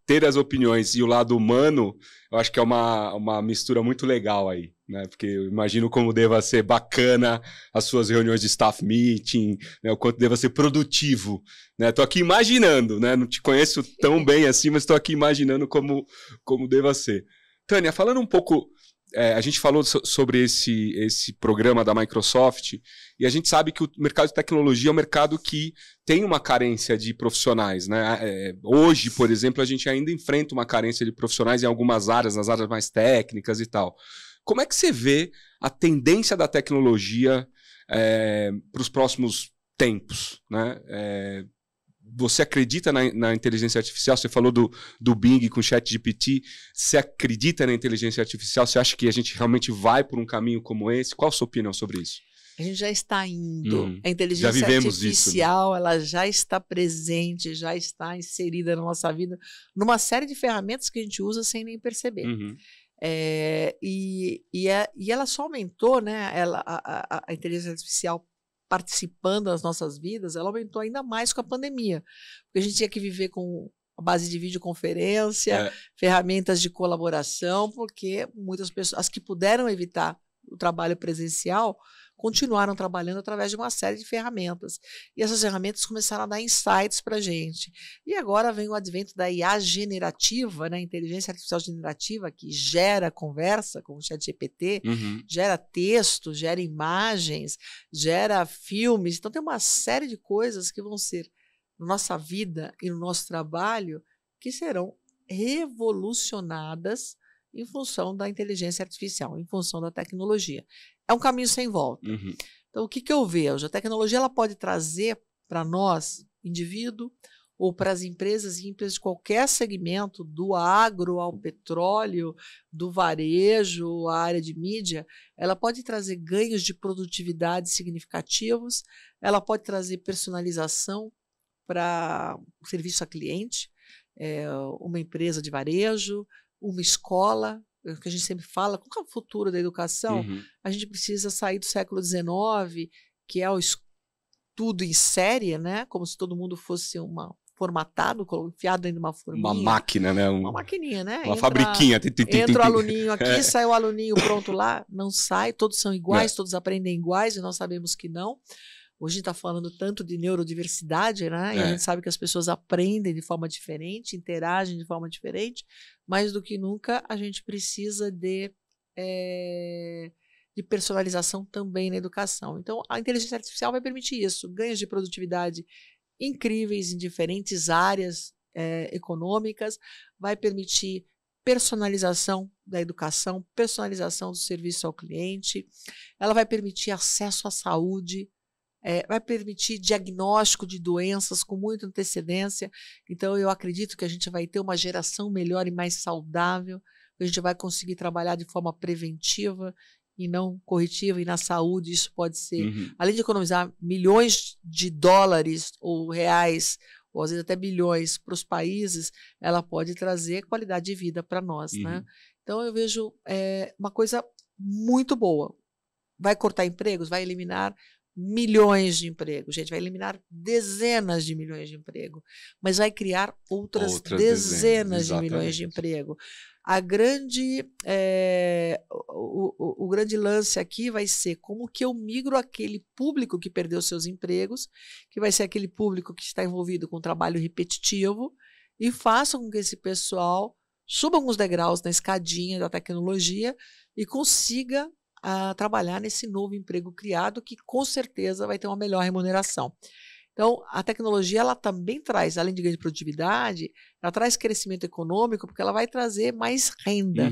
ter as opiniões e o lado humano, eu acho que é uma mistura muito legal aí, né? Porque eu imagino como deva ser bacana as suas reuniões de staff meeting, né? O quanto deva ser produtivo, né? Tô aqui imaginando, né? Não te conheço tão bem assim, mas estou aqui imaginando como deva ser. Tânia, falando um pouco... a gente falou sobre esse programa da Microsoft e a gente sabe que o mercado de tecnologia é um mercado que tem uma carência de profissionais, né? Hoje, por exemplo, a gente ainda enfrenta uma carência de profissionais em algumas áreas, nas áreas mais técnicas e tal. Como é que você vê a tendência da tecnologia para os próximos tempos, né? Você acredita na inteligência artificial? Você falou do Bing com o ChatGPT. Você acredita na inteligência artificial? Você acha que a gente realmente vai por um caminho como esse? Qual a sua opinião sobre isso? A gente já está indo. A Já inteligência vivemos isso, né? artificial, ela já está presente, já está inserida na nossa vida, numa série de ferramentas que a gente usa sem nem perceber. E ela só aumentou, né? A inteligência artificial participando das nossas vidas, ela aumentou ainda mais com a pandemia. Porque a gente tinha que viver com a base de videoconferência, ferramentas de colaboração, porque muitas pessoas, as que puderam evitar o trabalho presencial, continuaram trabalhando através de uma série de ferramentas. E essas ferramentas começaram a dar insights para a gente. E agora vem o advento da IA generativa, né? Inteligência artificial generativa, que gera conversa, como o ChatGPT, gera texto, gera imagens, gera filmes. Então tem uma série de coisas que vão ser na nossa vida e no nosso trabalho que serão revolucionadas em função da inteligência artificial, em função da tecnologia. É um caminho sem volta. Então, o que eu vejo? A tecnologia ela pode trazer para nós, indivíduo, ou para as empresas e empresas de qualquer segmento, do agro ao petróleo, do varejo, à área de mídia, ela pode trazer ganhos de produtividade significativos, ela pode trazer personalização para o serviço a cliente, uma empresa de varejo, uma escola, que a gente sempre fala, qual é o futuro da educação? A gente precisa sair do século XIX, que é o estudo em série, né? Como se todo mundo fosse formatado, enfiado dentro de uma forminha. Uma máquina, né? Uma maquininha, né? Uma fabriquinha. Entra o aluninho aqui, sai o aluninho pronto lá. Não sai, todos são iguais, todos aprendem iguais, e nós sabemos que não. Hoje a gente está falando tanto de neurodiversidade, né? E a gente sabe que as pessoas aprendem de forma diferente, interagem de forma diferente. Mais do que nunca, a gente precisa de personalização também na educação. Então, a inteligência artificial vai permitir isso, ganhos de produtividade incríveis em diferentes áreas econômicas, vai permitir personalização da educação, personalização do serviço ao cliente, ela vai permitir acesso à saúde, vai permitir diagnóstico de doenças com muita antecedência. Então, eu acredito que a gente vai ter uma geração melhor e mais saudável, a gente vai conseguir trabalhar de forma preventiva e não corretiva, e na saúde isso pode ser, além de economizar milhões de dólares ou reais, ou às vezes até bilhões para os países, ela pode trazer qualidade de vida para nós. Né? Então, eu vejo uma coisa muito boa. Vai cortar empregos? Vai eliminar milhões de empregos, gente, vai eliminar dezenas de milhões de empregos, mas vai criar outras dezenas de milhões de empregos. A grande, o grande lance aqui vai ser como que eu migro aquele público que perdeu seus empregos, que vai ser aquele público que está envolvido com trabalho repetitivo, e faça com que esse pessoal suba alguns degraus na escadinha da tecnologia e consiga trabalhar nesse novo emprego criado, que com certeza vai ter uma melhor remuneração. Então, a tecnologia ela também traz, além de ganho de produtividade, ela traz crescimento econômico, porque ela vai trazer mais renda.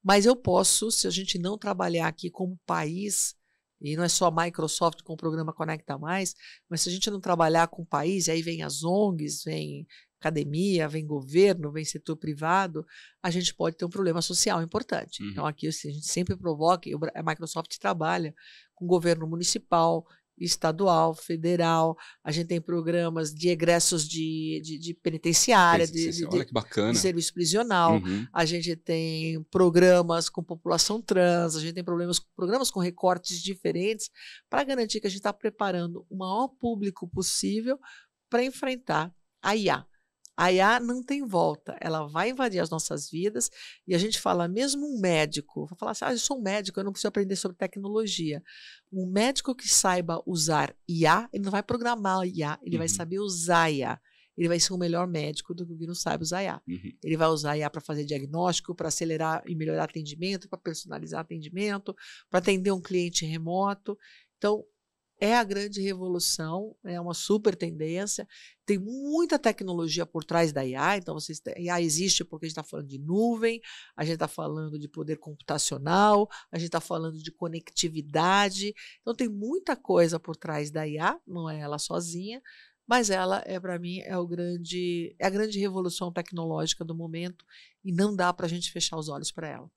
Mas eu posso, se a gente não trabalhar aqui como país, e não é só a Microsoft com o programa Conecta Mais, mas se a gente não trabalhar com o país, e aí vem as ONGs, vem academia, vem governo, vem setor privado, a gente pode ter um problema social importante. Então, aqui assim, a gente sempre provoca, a Microsoft trabalha com governo municipal, estadual, federal, a gente tem programas de egressos de penitenciária, olha que bacana, de serviço prisional, a gente tem programas com população trans, a gente tem programas com recortes diferentes para garantir que a gente está preparando o maior público possível para enfrentar a IA. A IA não tem volta, ela vai invadir as nossas vidas, e a gente fala, mesmo um médico, vai falar assim, eu sou um médico, eu não preciso aprender sobre tecnologia. Um médico que saiba usar IA, ele não vai programar IA, ele vai saber usar IA. Ele vai ser um melhor médico do que o que não sabe usar IA. Ele vai usar IA para fazer diagnóstico, para acelerar e melhorar atendimento, para personalizar atendimento, para atender um cliente remoto. Então, é a grande revolução, é uma super tendência, tem muita tecnologia por trás da IA, então a IA existe porque a gente está falando de nuvem, a gente está falando de poder computacional, a gente está falando de conectividade, então tem muita coisa por trás da IA, não é ela sozinha, mas ela, para mim, é a grande revolução tecnológica do momento, e não dá para a gente fechar os olhos para ela.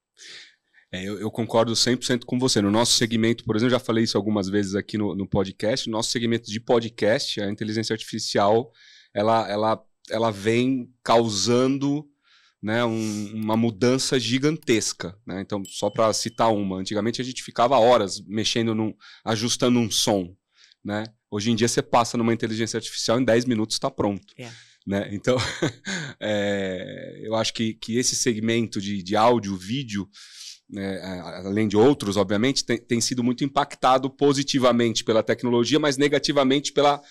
Eu concordo 100% com você. No nosso segmento, por exemplo, já falei isso algumas vezes aqui no podcast, no nosso segmento de podcast, a inteligência artificial, ela vem causando, né, uma mudança gigantesca, né? Então, só para citar uma, antigamente a gente ficava horas mexendo, ajustando um som, né? Hoje em dia você passa numa inteligência artificial, em 10 minutos está pronto. Né? Então, eu acho que esse segmento de áudio, vídeo, além de outros, obviamente, tem sido muito impactado positivamente pela tecnologia, mas negativamente pela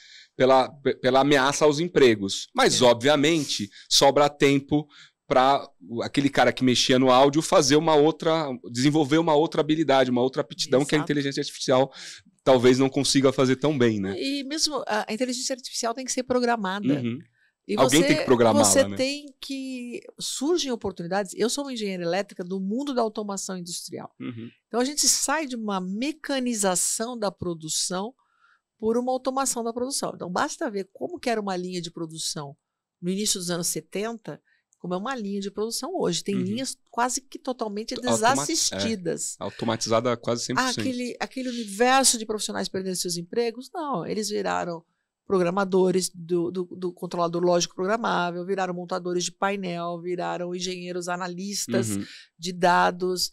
ameaça aos empregos. Mas, obviamente, sobra tempo para aquele cara que mexia no áudio desenvolver uma outra habilidade, uma outra aptidão. Exato. Que a inteligência artificial talvez não consiga fazer tão bem, né? E mesmo a inteligência artificial tem que ser programada. Uhum. E alguém tem que programá-la, né? Surgem oportunidades. Eu sou uma engenheira elétrica do mundo da automação industrial. Uhum. Então a gente sai de uma mecanização da produção por uma automação da produção. Então basta ver como que era uma linha de produção no início dos anos 70, como é uma linha de produção hoje. Tem linhas quase que totalmente desassistidas. Automatizada quase 100%. Aquele universo de profissionais perdendo seus empregos, não. Eles viraram programadores do controlador lógico programável, viraram montadores de painel, viraram engenheiros analistas de dados.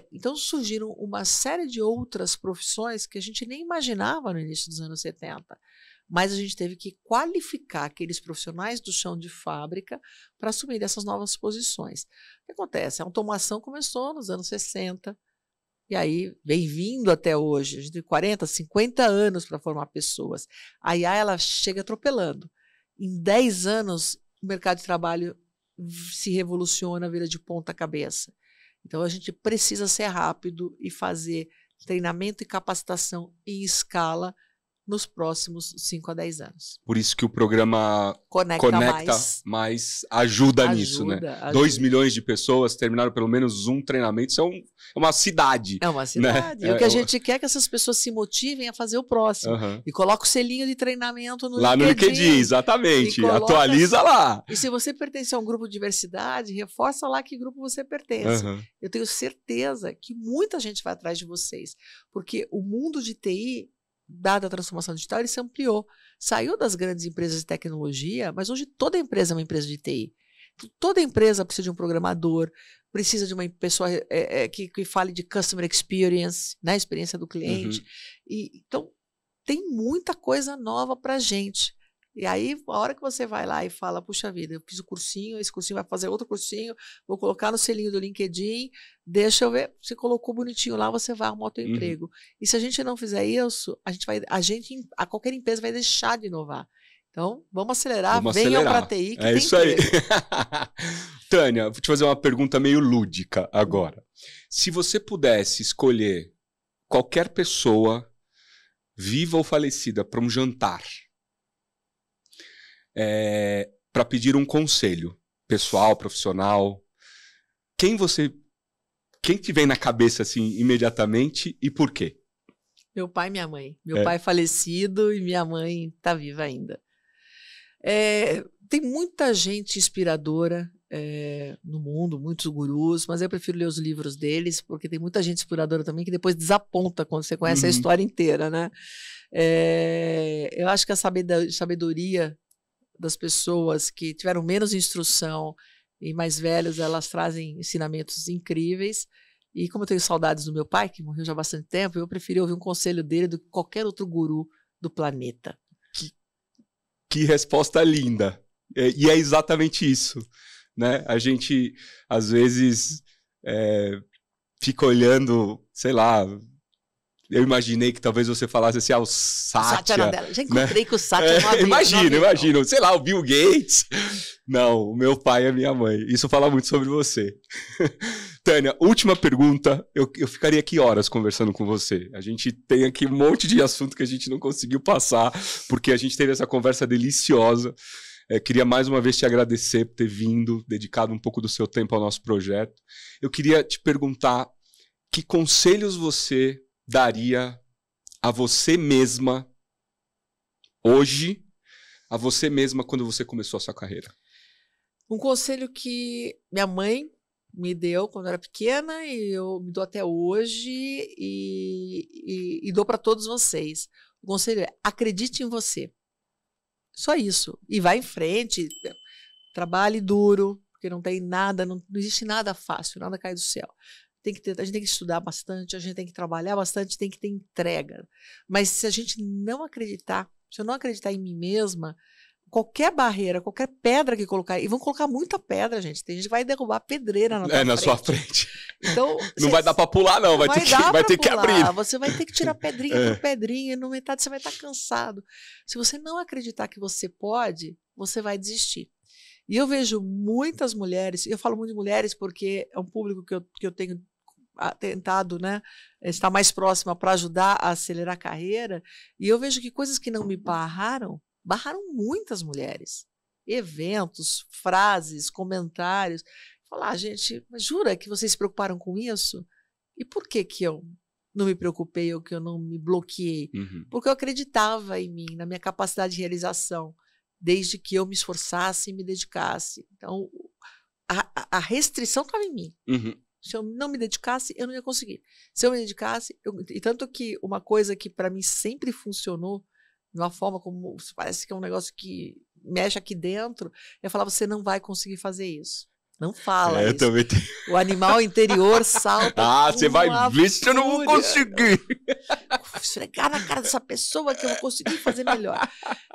Então surgiram uma série de outras profissões que a gente nem imaginava no início dos anos 70. Mas a gente teve que qualificar aqueles profissionais do chão de fábrica para assumir essas novas posições. O que acontece? A automação começou nos anos 60, e aí vem vindo até hoje. A gente tem 40, 50 anos para formar pessoas. A IA, ela chega atropelando. Em 10 anos, o mercado de trabalho se revoluciona, vira de ponta cabeça. Então, a gente precisa ser rápido e fazer treinamento e capacitação em escala nos próximos 5 a 10 anos. Por isso que o programa Conecta mais ajuda nisso, né? 2 milhões de pessoas terminaram pelo menos um treinamento. Isso é uma cidade. É uma cidade. Né? E o que a gente quer é que essas pessoas se motivem a fazer o próximo. E coloca o selinho de treinamento no LinkedIn. Lá no LinkedIn, exatamente. Atualiza lá. E se você pertence a um grupo de diversidade, reforça lá que grupo você pertence. Eu tenho certeza que muita gente vai atrás de vocês. Porque o mundo de TI, dada a transformação digital, ele se ampliou. Saiu das grandes empresas de tecnologia, mas hoje toda empresa é uma empresa de TI. Toda empresa precisa de um programador, precisa de uma pessoa que fale de customer experience, né, experiência do cliente. Então, tem muita coisa nova para a gente. E aí, a hora que você vai lá e fala, puxa vida, eu fiz o cursinho, esse cursinho vai fazer outro cursinho, vou colocar no selinho do LinkedIn, deixa eu ver, você colocou bonitinho lá, você vai arrumar o teu emprego. E se a gente não fizer isso, a qualquer empresa vai deixar de inovar. Então, vamos acelerar, venham para a TI que tem isso aí. Tânia, vou te fazer uma pergunta meio lúdica agora. Se você pudesse escolher qualquer pessoa, viva ou falecida, para um jantar, para pedir um conselho pessoal, profissional, quem te vem na cabeça assim imediatamente e por quê? Meu pai e minha mãe. Meu pai é falecido e minha mãe está viva ainda. Tem muita gente inspiradora no mundo, muitos gurus, mas eu prefiro ler os livros deles, porque tem muita gente inspiradora também que depois desaponta quando você conhece a história inteira, né? Eu acho que a sabedoria das pessoas que tiveram menos instrução e mais velhos, elas trazem ensinamentos incríveis. E como eu tenho saudades do meu pai, que morreu já há bastante tempo, eu preferi ouvir um conselho dele do que qualquer outro guru do planeta. Que resposta linda! E é exatamente isso, né? A gente, às vezes, fica olhando, sei lá... Eu imaginei que talvez você falasse assim, o Satya. Já encontrei com o Satya uma vez. Imagino. Sei lá, o Bill Gates. Não, o meu pai é minha mãe. Isso fala muito sobre você. Tânia, última pergunta. Eu ficaria aqui horas conversando com você. A gente tem aqui um monte de assunto que a gente não conseguiu passar, porque a gente teve essa conversa deliciosa. Queria mais uma vez te agradecer por ter vindo, dedicado um pouco do seu tempo ao nosso projeto. Eu queria te perguntar que conselhos você daria a você mesma hoje, a você mesma quando você começou a sua carreira? Um conselho que minha mãe me deu quando eu era pequena e eu me dou até hoje e dou para todos vocês. O conselho é: acredite em você. Só isso. E vai em frente, trabalhe duro, porque não tem nada, não existe nada fácil, nada cai do céu. A gente tem que estudar bastante, a gente tem que trabalhar bastante, tem que ter entrega. Mas se a gente não acreditar, se eu não acreditar em mim mesma, qualquer barreira, qualquer pedra que colocar, e vão colocar muita pedra, gente. Tem gente que vai derrubar pedreira na tua frente. Na sua frente. Então, não vai dar para pular, não. Vai ter que abrir. Você vai ter que tirar pedrinha por pedrinha, e no metade você vai estar cansado. Se você não acreditar que você pode, você vai desistir. E eu vejo muitas mulheres, eu falo muito de mulheres porque é um público que eu tenho tentado, né, estar mais próxima para ajudar a acelerar a carreira, e eu vejo que coisas que não me barraram muitas mulheres. Eventos, frases, comentários. Falar, gente, mas jura que vocês se preocuparam com isso? E por que eu não me preocupei ou que eu não me bloqueei? Porque eu acreditava em mim, na minha capacidade de realização, desde que eu me esforçasse e me dedicasse. Então, a restrição estava em mim. Se eu não me dedicasse, eu não ia conseguir. Se eu me dedicasse, e tanto que uma coisa que para mim sempre funcionou, de uma forma como parece que é um negócio que mexe aqui dentro, eu falava: você não vai conseguir fazer isso. Não fala isso. Também tenho... O animal interior salta. Você vai ver se eu não vou conseguir. Vou esfregar na cara dessa pessoa que eu vou conseguir fazer melhor.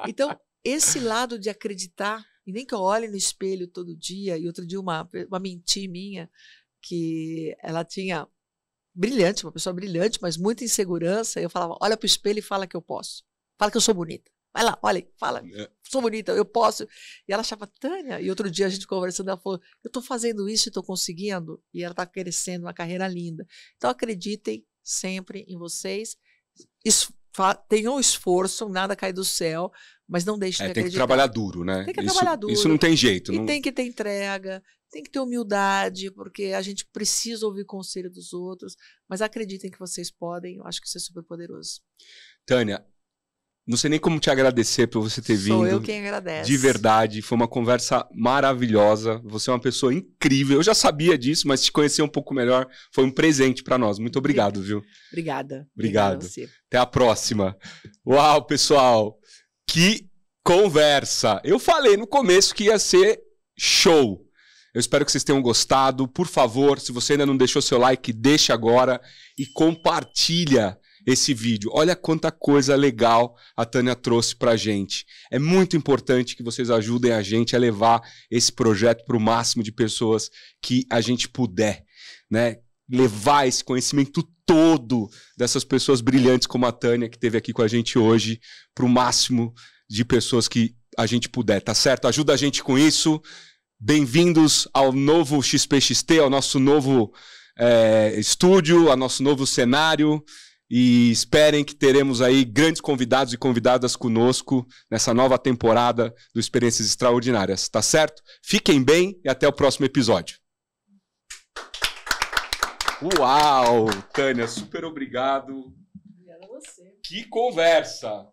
Então, esse lado de acreditar, e nem que eu olhe no espelho todo dia, e outro dia uma mentira minha, que ela tinha brilhante, uma pessoa brilhante, mas muita insegurança, eu falava: olha para o espelho e fala que eu posso. Fala que eu sou bonita. Vai lá, olha, fala, sou bonita, eu posso. E ela achava: Tânia, e outro dia a gente conversando, ela falou: eu estou fazendo isso e estou conseguindo, e ela está crescendo uma carreira linda. Então acreditem sempre em vocês, tenham esforço, nada cai do céu, mas não deixem de acreditar. Tem que trabalhar duro, né? Tem que trabalhar duro. Isso não tem jeito. E tem que ter entrega, tem que ter humildade, porque a gente precisa ouvir conselho dos outros, mas acreditem que vocês podem, eu acho que isso é super poderoso. Tânia, não sei nem como te agradecer por você ter vindo. Sou eu quem agradece. De verdade, foi uma conversa maravilhosa. Você é uma pessoa incrível. Eu já sabia disso, mas te conhecer um pouco melhor foi um presente para nós. Muito obrigado, viu? Obrigada. Obrigado. Obrigada a você. Até a próxima. Uau, pessoal. Que conversa. Eu falei no começo que ia ser show. Eu espero que vocês tenham gostado. Por favor, se você ainda não deixou seu like, deixa agora e compartilha esse vídeo. Olha quanta coisa legal a Tânia trouxe pra gente. É muito importante que vocês ajudem a gente a levar esse projeto para o máximo de pessoas que a gente puder, né? Levar esse conhecimento todo dessas pessoas brilhantes como a Tânia, que esteve aqui com a gente hoje, para o máximo de pessoas que a gente puder, tá certo? Ajuda a gente com isso. Bem-vindos ao novo XPXT, ao nosso novo estúdio, ao nosso novo cenário. E esperem que teremos aí grandes convidados e convidadas conosco nessa nova temporada do Experiências Extraordinárias, tá certo? Fiquem bem e até o próximo episódio. Uau, Tânia, super obrigado. Obrigada a você. Que conversa!